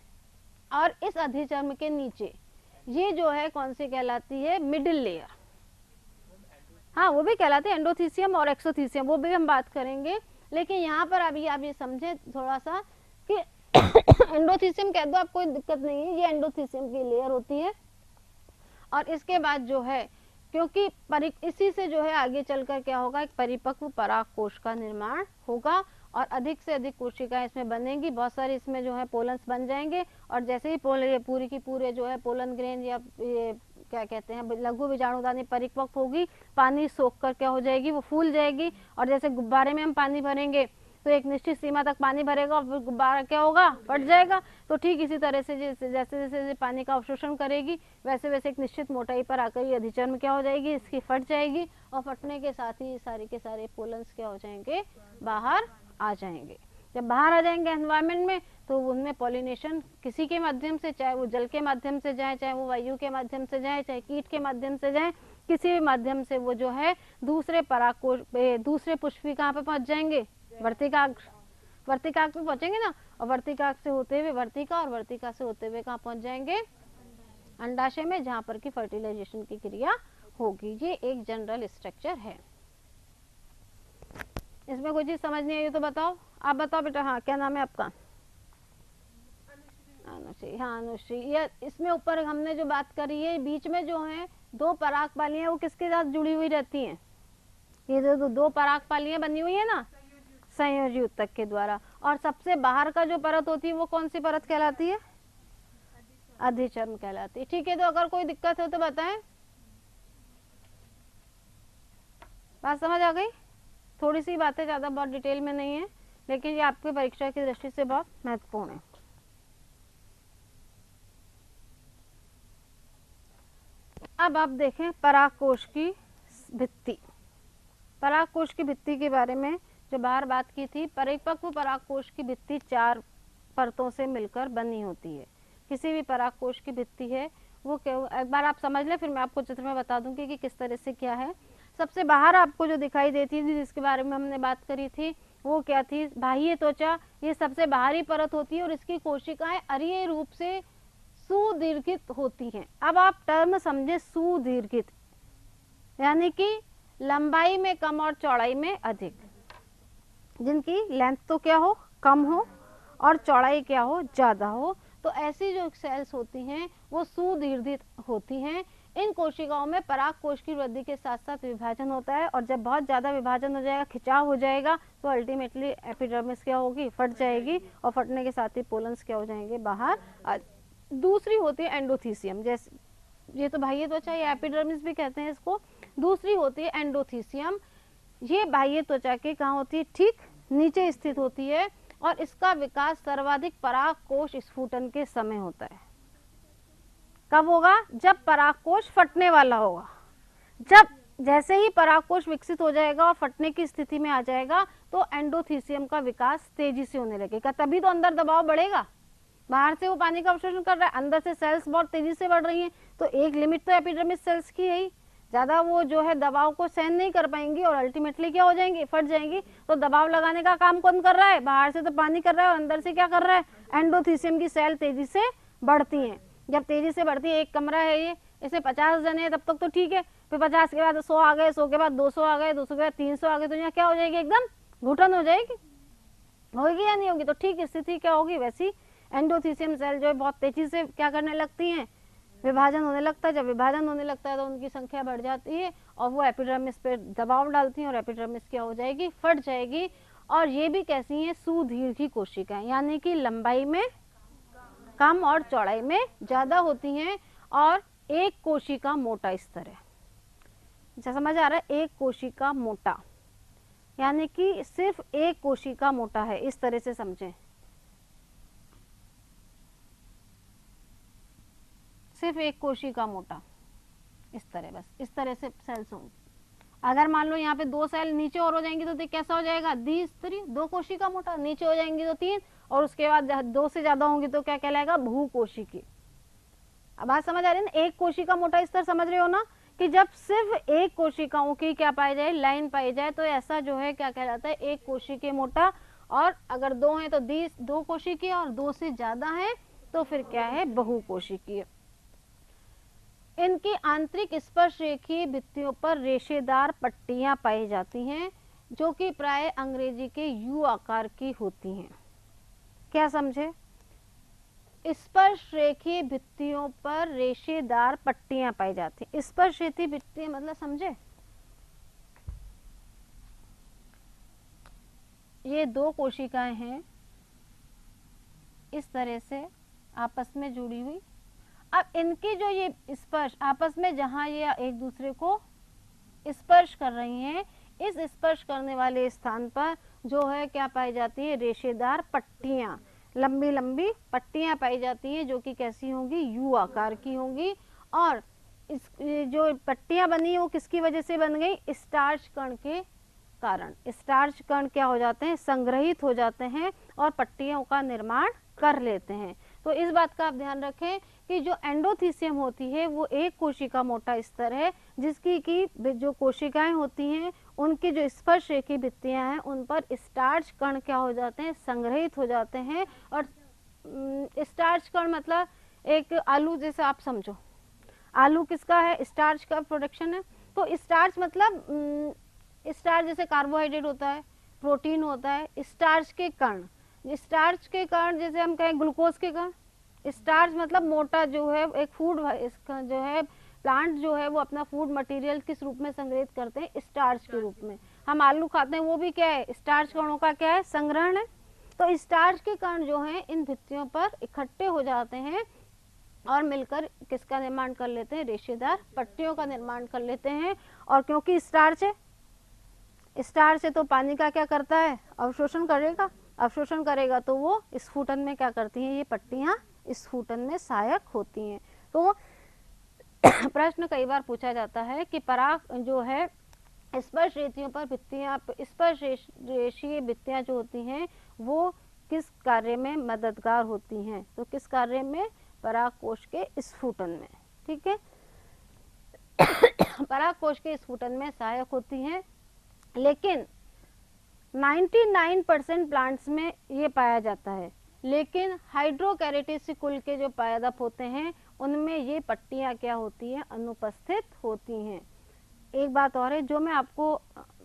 और इस अधिचर्म के नीचे ये जो है कौन सी कहलाती है, मिडिल लेयर। हाँ, वो भी कहलाते हैं एंडोथीसियम और एक्सोथीसियम, वो भी हम बात करेंगे। लेकिन यहाँ पर अभी आप ये समझे थोड़ा सा कि एंडोथीसियम कह दो, आप कोई दिक्कत नहीं है, ये एंडोथीसियम की लेयर होती है। और इसके बाद जो है, क्योंकि इसी से जो है आगे चलकर क्या होगा, एक परिपक्व पराग कोश का निर्माण होगा और अधिक से अधिक कोशिकाएं इसमें बनेंगी। बहुत सारी इसमें जो है पोलन्स बन जाएंगे। और जैसे ही पूरी की पूरे जो है पोलन ग्रेन या ये क्या कहते हैं, लघु बीजाणुधानी परिपक्व होगी, पानी सोख कर क्या हो जाएगी, वो फूल जाएगी। और जैसे गुब्बारे में हम पानी भरेंगे तो एक निश्चित सीमा तक पानी भरेगा और फिर गुब्बारा क्या होगा, फट जाएगा। तो ठीक इसी तरह से जैसे जैसे पानी का अवशोषण करेगी, वैसे वैसे एक निश्चित मोटाई पर आकर ये अधिचर्म क्या हो जाएगी, इसकी फट जाएगी। और फटने के साथ ही सारे के सारे पोलन्स क्या हो जाएंगे, बाहर आ जाएंगे। जब बाहर आ जाएंगे एनवायरमेंट में तो उनमें पॉलिनेशन किसी के माध्यम से, चाहे वो जल के माध्यम से जाए, चाहे वो वायु के माध्यम से जाए, चाहे कीट के माध्यम से जाए, किसी भी माध्यम से वो जो है दूसरे पुष्पी कहाँ पे पहुंच जाएंगे, वर्तिकाग्र पे पहुंचेंगे ना। और वर्तिकाग्र से होते हुए वर्तिका, और वर्तिका से होते हुए कहाँ पहुंच जाएंगे, अंडाशय में, जहाँ पर की फर्टिलाइजेशन की क्रिया होगी। ये एक जनरल स्ट्रक्चर है। इसमें कोई चीज समझ नहीं आई तो बताओ, आप बताओ बेटा। हाँ, क्या नाम है आपका, अनुश्री। हाँ अनुश्री, ये इसमें ऊपर हमने जो बात करी है, बीच में जो है 2 पराग पालियां, वो किसके साथ जुड़ी हुई रहती हैं, ये जो 2 पराग पालियां बनी हुई है ना, संयोजी ऊतक के द्वारा। और सबसे बाहर का जो परत होती है वो कौन सी परत कहलाती है, अधिचर्म कहलाती है। ठीक है, तो अगर कोई दिक्कत हो तो बताएं। बात समझ आ गई? थोड़ी सी बातें, ज्यादा बहुत डिटेल में नहीं है, लेकिन ये आपकी परीक्षा की दृष्टि से बहुत महत्वपूर्ण है। अब आप देखें परागकोश की भित्ति। परागकोश की भित्ति के बारे में जो बाहर बात की थी, परिपक्व परागकोश की भित्ति 4 परतों से मिलकर बनी होती है। किसी भी परागकोश की भित्ति है वो एक बार आप समझ लें, फिर मैं आपको चित्र में बता दूंगी कि किस तरह से क्या है। सबसे बाहर आपको जो दिखाई देती थी, जिसके बारे में हमने बात करी थी, वो क्या थी? बाह्य त्वचा। ये सबसे बाहरी परत होती है और इसकी कोशिकाएं अरीय रूप से सुदीर्घित होती हैं। अब आप टर्म समझे, सुदीर्घित यानी कि लंबाई में कम और चौड़ाई में अधिक, जिनकी लेंथ तो क्या हो, कम हो, और चौड़ाई क्या हो, ज्यादा हो। तो ऐसी जो सेल्स होती हैं वो सुदीर्घित होती हैं। इन कोशिकाओं में पराग कोश की वृद्धि के साथ साथ विभाजन होता है, और जब बहुत ज्यादा विभाजन हो जाएगा, खिंचाव हो जाएगा, तो अल्टीमेटली एपिडर्मिस क्या होगी, फट जाएगी, और फटने के साथ ही पोलन्स क्या हो जाएंगे, बाहर। दूसरी होती है एंडोथीसियम, जैसे ये तो बाह्य त्वचा या एपिडर्मिस भी कहते हैं इसको। दूसरी होती है एंडोथीसियम। ये बाह्य त्वचा के कहाँ होती है, ठीक नीचे स्थित होती है, और इसका विकास सर्वाधिक पराग कोश स्फुटन के समय होता है। कब होगा? जब पराग कोश फटने वाला होगा। जब जैसे ही पराग कोश विकसित हो जाएगा और फटने की स्थिति में आ जाएगा, तो एंडोथीसियम का विकास तेजी से होने लगेगा। तभी तो अंदर दबाव बढ़ेगा। बाहर से वो पानी का अवशोषण कर रहा है, अंदर से सेल्स बहुत तेजी से बढ़ रही हैं, तो एक लिमिट तो एपिडर्मिस सेल्स की है, ज्यादा वो जो है दबाव को सहन नहीं कर पाएंगी और अल्टीमेटली क्या हो जाएंगी, फट जाएंगी। तो दबाव लगाने का काम कौन कर रहा है? बाहर से तो पानी कर रहा है, और अंदर से क्या कर रहा है? एंडोथीसियम की सेल तेजी से बढ़ती हैं। जब तेजी से बढ़ती है, एक कमरा है ये, इसे 50 जने हैं, तब तक तो ठीक है, फिर 50 के बाद 100 आ गए, 100 के बाद 200 आ गए, 200 के बाद 300 आ गए, तो यहाँ क्या हो जाएगी, एकदम घुटन हो जाएगी, होगी या नहीं होगी? तो ठीक स्थिति क्या होगी, वैसी एंडोथीसियम सेल जो है बहुत तेजी से क्या करने लगती हैं, विभाजन होने लगता है। जब विभाजन होने लगता है तो उनकी संख्या बढ़ जाती है, और वो एपिडर्मिस पे दबाव डालती हैं, और एपिडर्मिस क्या हो जाएगी, फट जाएगी। और ये भी कैसी हैं, सुदीर्घी कोशिकाएं, यानी कि लंबाई में कम और चौड़ाई में ज्यादा होती हैं, और एक कोशिका मोटा स्तर है। अच्छा समझ आ रहा है? एक कोशिका मोटा यानी कि सिर्फ एक कोशिका मोटा है, इस तरह से समझें। सिर्फ एक कोशिका मोटा, इस तरह, बस इस तरह से सेल्स होंगी। अगर मान लो यहाँ पे 2 सेल नीचे और हो जाएंगी तो कैसा हो जाएगा, द्विस्तरीय, 2 कोशिका मोटा, नीचे हो जाएंगी तो 3, और उसके बाद 2 से ज्यादा होंगी तो क्या कहलाएगा, बहुकोशिकी। अब बात समझ आ रही है ना? एक कोशिका मोटा स्तर समझ रहे हो ना, कि जब सिर्फ एक कोशिकाओं की क्या पाई जाए, लाइन पाई जाए, तो ऐसा जो है क्या कहलाता है, एक कोशिकीय मोटा। और अगर 2 है तो 2 कोशिकीय, और 2 से ज्यादा है तो फिर क्या है, बहुकोशिकीय। इनकी आंतरिक स्पर्श रेखीय भित्तियों पर रेशेदार पट्टियां पाई जाती हैं, जो कि प्राय अंग्रेजी के यू आकार की होती हैं। क्या समझे? स्पर्श रेखीय भित्तियों पर रेशेदार पट्टियां पाई जाती हैं। स्पर्श रेखीय भित्तियां मतलब समझे? ये 2 कोशिकाएं हैं इस तरह से आपस में जुड़ी हुई। अब इनकी जो ये स्पर्श आपस में, जहां ये एक दूसरे को स्पर्श कर रही हैं, इस स्पर्श करने वाले स्थान पर जो है क्या पाई जाती है, रेशेदार पट्टियां, लंबी लंबी पट्टियां पाई जाती हैं, जो कि कैसी होंगी, यू आकार की होंगी। और इस जो पट्टियां बनी है वो किसकी वजह से बन गई, स्टार्च कण के कारण। स्टार्च कण क्या हो जाते हैं, संग्रहित हो जाते हैं, और पट्टियों का निर्माण कर लेते हैं। तो इस बात का आप ध्यान रखें कि जो एंडोथीसियम होती है वो एक कोशिका मोटा स्तर है, जिसकी की जो कोशिकाएं होती हैं उनकी जो स्पर्श रेखी भित्तियां हैं उन पर स्टार्च कण क्या हो जाते हैं, संग्रहित हो जाते हैं। और स्टार्च कण मतलब एक आलू जैसे आप समझो, आलू किसका है, स्टार्च का प्रोडक्शन है। तो स्टार्च मतलब स्टार्च जैसे कार्बोहाइड्रेट होता है, प्रोटीन होता है, स्टार्च के कण, स्टार्च के कण जैसे हम कहें ग्लूकोज के कण। स्टार्च मतलब मोटा जो है एक फूड, इसका जो है प्लांट जो है वो अपना फूड मटेरियल किस रूप में संग्रहित करते हैं, स्टार्च के रूप में। हम आलू खाते हैं वो भी क्या है, स्टार्च कणों का क्या है, संग्रहण है। तो स्टार्च के कण जो हैं इन भित्तियों पर इकट्ठे हो जाते हैं और मिलकर किसका निर्माण कर लेते हैं, रेशेदार पट्टियों का निर्माण कर लेते हैं। और क्योंकि स्टार्च है, स्टार्च है तो पानी का क्या करता है, अवशोषण करेगा। अवशोषण करेगा तो वो स्फुटन में क्या करती हैं, ये पट्टियां स्फुटन में सहायक होती हैं। तो प्रश्न कई बार पूछा जाता है कि पराग जो है स्पर्श रेखियों पर भित्तियां, स्पर्श रेखीय भित्तियां जो होती हैं वो किस कार्य में मददगार होती हैं, तो किस कार्य में, पराग कोश के स्फुटन में। ठीक है। परागकोश के स्फुटन में सहायक होती हैं, लेकिन 99% प्लांट्स में ये पाया जाता है। लेकिन हाइड्रोकैरिटिस कुल के जो पादप होते हैं उनमें ये पट्टियाँ क्या होती हैं, अनुपस्थित होती हैं। एक बात और है, जो मैं आपको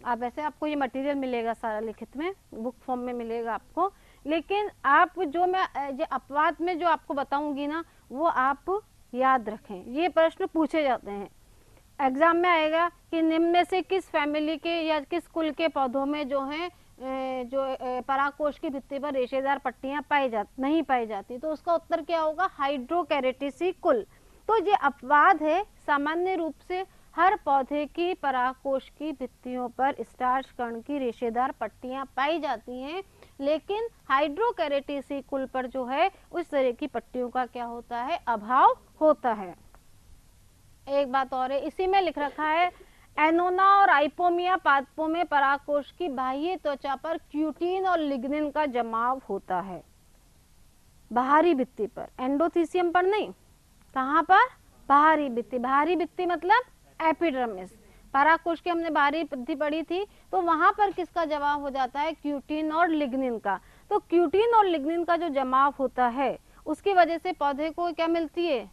वैसे आपको ये मटेरियल मिलेगा सारा लिखित में, बुक फॉर्म में मिलेगा आपको, लेकिन आप जो मैं अपवाद में जो आपको बताऊंगी ना वो आप याद रखें। ये प्रश्न पूछे जाते हैं एग्जाम में, आएगा कि निम्न में से किस फैमिली के या किस कुल के पौधों में जो है परागकोश की भित्ति पर रेशेदार पट्टियां नहीं पाई जाती, तो उसका उत्तर क्या होगा, हाइड्रोकैरिटिसी कुल। तो ये अपवाद है, सामान्य रूप से हर पौधे की परागकोश की भित्तियों पर स्टार्च कण की रेशेदार पट्टियां पाई जाती हैं, लेकिन हाइड्रोकैरिटिसी कुल पर जो है उस तरह की पट्टियों का क्या होता है, अभाव होता है। एक बात और है, इसी में लिख रखा है एनोना और आइपोमिया पादपों में परागकोश की बाह्य त्वचा पर क्यूटीन और लिग्निन का जमाव होता है, बाहरी भित्ति पर, एंडोथीसियम पर नहीं। कहाँ पर, बाहरी भित्ति। बाहरी भित्ति मतलब एपिडर्मिस। परागकोश की हमने बाहरी भित्ति पढ़ी थी, तो वहां पर किसका जमाव हो जाता है, क्यूटीन और लिग्निन का। तो क्यूटीन और लिग्निन का जो जमाव होता है उसकी वजह से पौधे को क्या मिलती है,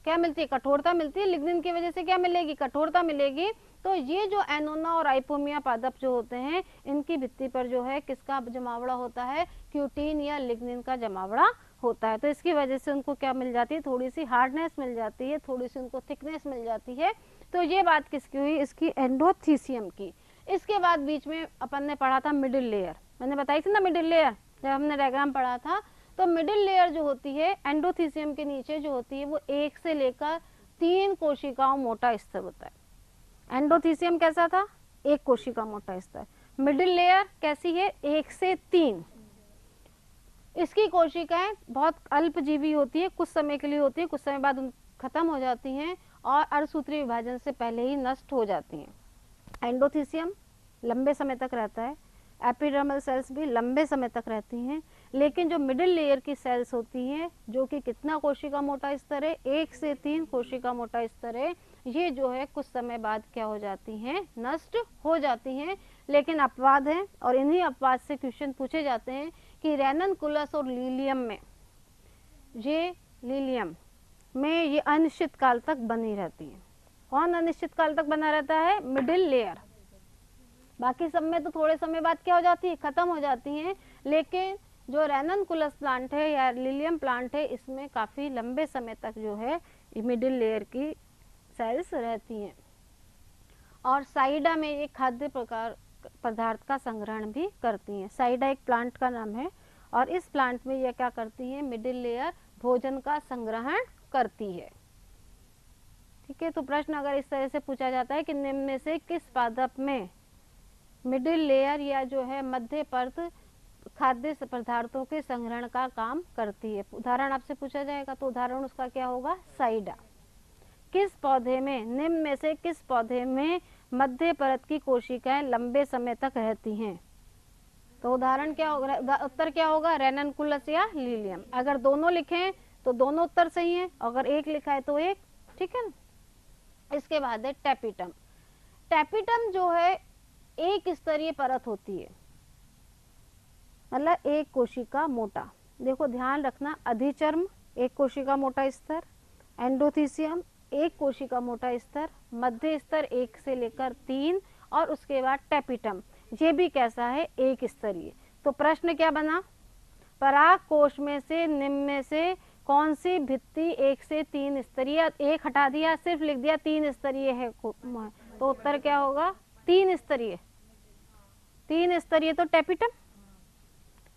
कठोरता मिलती है। लिग्निन की वजह से क्या मिलेगी, कठोरता मिलेगी। तो ये जो एनोना और आइपोमिया पादप जो होते हैं इनकी भित्ति पर जो है किसका जमावड़ा होता है, क्यूटीन या लिग्निन का जमावड़ा होता है। तो इसकी वजह से उनको क्या मिल जाती है, थोड़ी सी हार्डनेस मिल जाती है, थोड़ी सी उनको थिकनेस मिल जाती है। तो ये बात किसकी हुई, इसकी एंडोथीसियम की। इसके बाद बीच में अपन ने पढ़ा था मिडिल लेयर, मैंने बताई थी ना मिडिल लेयर, जब हमने डायग्राम पढ़ा था। तो मिडिल लेयर जो होती है एंडोथीसियम के नीचे जो होती है वो 1 से लेकर 3 कोशिकाओं मोटा स्तर होता है। एंडोथीसियम कैसा था, 1 कोशिका मोटा स्तर। मिडिल लेयर कैसी है, 1 से 3। इसकी कोशिकाएं बहुत अल्पजीवी होती है, कुछ समय के लिए होती है, कुछ समय बाद खत्म हो जाती हैं और अर्धसूत्रीय विभाजन से पहले ही नष्ट हो जाती हैं। एंडोथीसियम लंबे समय तक रहता है, एपिडर्मल सेल्स भी लंबे समय तक रहती हैं, लेकिन जो मिडिल लेयर की सेल्स होती हैं जो कि कितना कोशिका मोटा स्तर है, 1 से 3 कोशिका मोटा स्तर है, ये जो है कुछ समय बाद क्या हो जाती हैं, नष्ट हो जाती हैं। लेकिन अपवाद है और इन्हीं अपवाद से क्वेश्चन पूछे जाते हैं कि रेननकुलस और लीलियम में ये अनिश्चित काल तक बनी रहती हैं। कौन अनिश्चित काल तक बना रहता है, मिडिल लेयर। बाकी सब में तो थोड़े समय बाद क्या हो जाती है, खत्म हो जाती हैं, लेकिन जो रेननकुलस प्लांट है या लिलियम प्लांट है इसमें काफी लंबे समय तक जो है मिडिल लेयर की सेल्स रहती हैं। और साइडा में ये खाद्य पदार्थ का संग्रहण भी करती हैं। साइडा एक प्लांट का नाम है और इस प्लांट में ये क्या करती है, मिडिल लेयर भोजन का संग्रहण करती है। ठीक है, तो प्रश्न अगर इस तरह से पूछा जाता है कि निम्न में से किस पादप में मिडिल लेयर या जो है मध्य परत खाद्य पदार्थों के संग्रहण का काम करती है, उदाहरण आपसे पूछा जाएगा तो उदाहरण उसका क्या होगा, साइडा। किस पौधे में, निम्न में से किस पौधे में मध्य परत की कोशिकाएं लंबे समय तक रहती हैं, तो उदाहरण क्या होगा, उत्तर क्या होगा, रेननकुलस या लिलियम। अगर दोनों लिखें तो दोनों उत्तर सही हैं, अगर एक लिखा है तो एक, ठीक है ना। इसके बाद है टैपिटम। टैपिटम जो है एक स्तरीय परत होती है, मतलब एक कोशिका मोटा। देखो ध्यान रखना, अधिचर्म 1 कोशिका मोटा स्तर, एंडोथीसियम 1 कोशिका मोटा स्तर, मध्य स्तर 1 से लेकर 3 और उसके बाद टैपिटम, ये भी कैसा है, 1 स्तरीय। तो प्रश्न क्या बना, परागकोश में से निम्न में से कौन सी भित्ति 1 से 3 स्तरीय, 1 हटा दिया, सिर्फ लिख दिया 3 स्तरीय है, तो उत्तर क्या होगा, 3 स्तरीय। 3 स्तरीय तो टैपिटम,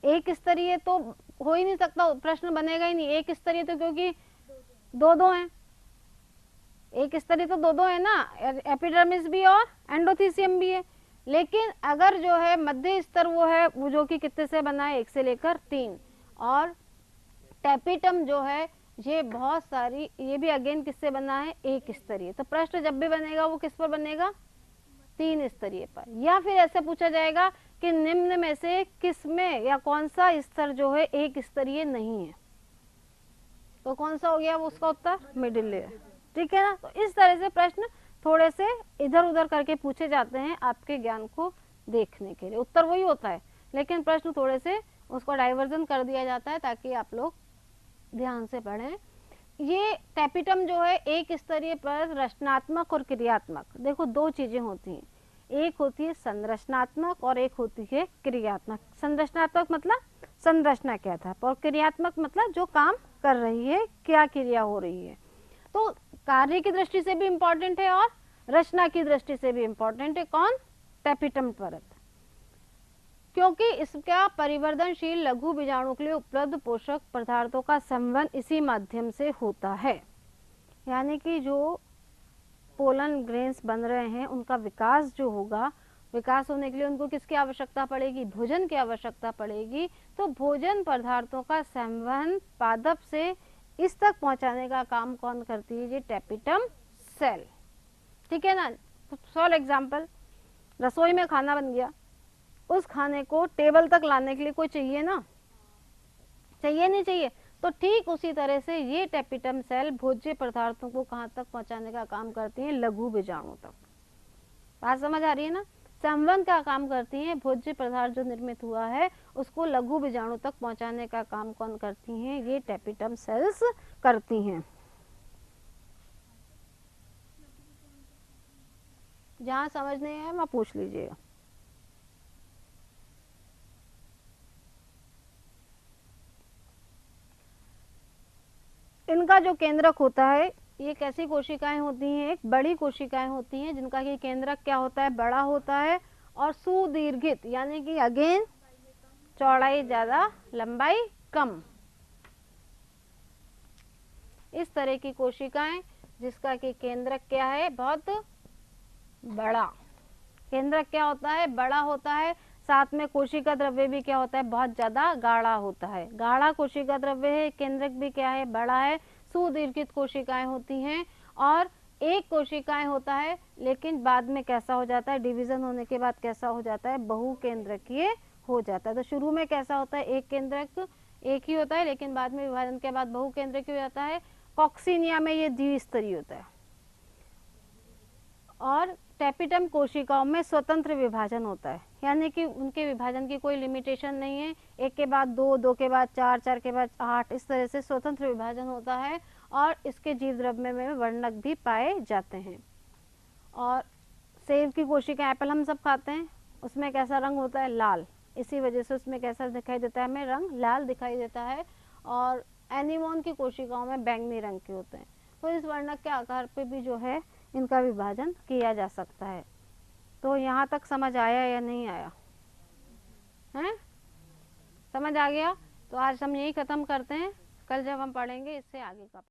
1 स्तरीय तो हो ही नहीं सकता, प्रश्न बनेगा ही नहीं। 1 स्तरीय तो क्योंकि 2-2 हैं, 1 स्तरीय तो 2-2 है ना, एपिडर्मिस भी और एंडोथीसियम भी है। लेकिन अगर जो है मध्य स्तर वो है वो जो कि कितने से बना है, 1 से लेकर 3, और टैपिटम जो है ये बहुत सारी, ये भी अगेन किससे बना है, 1 स्तरीय। तो प्रश्न जब भी बनेगा वो किस पर बनेगा, 3 स्तरीय पर। या फिर ऐसे पूछा जाएगा कि निम्न में से किस में या कौन सा स्तर जो है 1 स्तरीय नहीं है, तो कौन सा हो गया वो उसका उत्तर, मिडिल लेयर। ठीक है ना, तो इस तरह से प्रश्न थोड़े से इधर उधर करके पूछे जाते हैं आपके ज्ञान को देखने के लिए, उत्तर वही होता है लेकिन प्रश्न थोड़े से उसको डाइवर्जन कर दिया जाता है ताकि आप लोग ध्यान से पढ़ें। ये टैपिटम जो है एक स्तरीय पर रचनात्मक और क्रियात्मक, देखो दो चीजें होती हैं, एक होती है संरचनात्मक और एक होती है क्रियात्मक। संरचनात्मक मतलब संरचना क्या था, और क्रियात्मक मतलब जो काम कर रही है, क्या क्रिया हो रही है। तो कार्य की दृष्टि से भी इम्पोर्टेंट है और रचना की दृष्टि से भी इम्पोर्टेंट है कौन, टैपिटम परत, क्योंकि इसका परिवर्तनशील लघु बीजाणु के लिए उपलब्ध पोषक पदार्थों का संवहन इसी माध्यम से होता है। यानी कि जो पोलन ग्रेन्स बन रहे हैं उनका विकास जो होगा, विकास होने के लिए उनको किसकी आवश्यकता पड़ेगी, भोजन की आवश्यकता पड़ेगी। तो भोजन पदार्थों का संवहन पादप से इस तक पहुंचाने का काम कौन करती है, ये टैपिटम सेल। ठीक है ना। फॉर एग्जाम्पल रसोई में खाना बन गया, उस खाने को टेबल तक लाने के लिए कोई चाहिए ना, चाहिए नहीं चाहिए, तो ठीक उसी तरह से ये टैपिटम सेल भोज्य पदार्थों को कहाँ तक पहुंचाने का काम करती हैं, लघु बीजाणु तक। बात समझ आ रही है ना। संवहन का काम करती हैं, भोज्य पदार्थ जो निर्मित हुआ है उसको लघु बीजाणु तक पहुंचाने का काम कौन करती हैं, ये टैपिटम सेल्स करती हैं। जहां समझ नहीं है वहां पूछ लीजिएगा। इनका जो केंद्रक होता है, ये कैसी कोशिकाएं होती हैं, एक बड़ी कोशिकाएं होती हैं जिनका ये केंद्रक क्या होता है, बड़ा होता है और सुदीर्घित, यानी कि अगेन चौड़ाई ज्यादा लंबाई कम, इस तरह की कोशिकाएं जिसका कि केंद्रक क्या है, बहुत बड़ा। केंद्रक क्या होता है, बड़ा होता है, साथ में कोशिका द्रव्य भी क्या होता है, बहुत ज्यादा गाढ़ा होता है। गाढ़ा कोशिका द्रव्य है, केंद्रक भी क्या है, बड़ा है, सुदीर्घित कोशिकाएं होती हैं। और एक कोशिकाएं होता है लेकिन बाद में कैसा हो जाता है, डिवीजन होने के बाद कैसा हो जाता है, बहुकेंद्रकीय हो जाता है। तो शुरू में कैसा होता है, एक केंद्रक एक ही होता है लेकिन बाद में विभाजन के बाद बहुकेंद्रकीय हो जाता है। कॉक्सिनिया में ये द्विस्तरीय होता है और टैपिटम कोशिकाओं में स्वतंत्र विभाजन होता है, यानी कि उनके विभाजन की कोई लिमिटेशन नहीं है, एक के बाद दो, दो के बाद चार, चार के बाद आठ, इस तरह से स्वतंत्र विभाजन होता है। और इसके जीव द्रव्य में वर्णक भी पाए जाते हैं। और सेब की कोशिका, एप्पल हम सब खाते हैं, उसमें कैसा रंग होता है, लाल, इसी वजह से उसमें कैसा दिखाई देता है, हमें रंग लाल दिखाई देता है। और एनीमोन की कोशिकाओं में बैंगनी रंग के होते हैं। तो इस वर्णक के आकार पे भी जो है इनका विभाजन किया जा सकता है। तो यहाँ तक समझ आया या नहीं आया है, समझ आ गया। तो आज हम यही खत्म करते हैं, कल जब हम पढ़ेंगे इससे आगे का।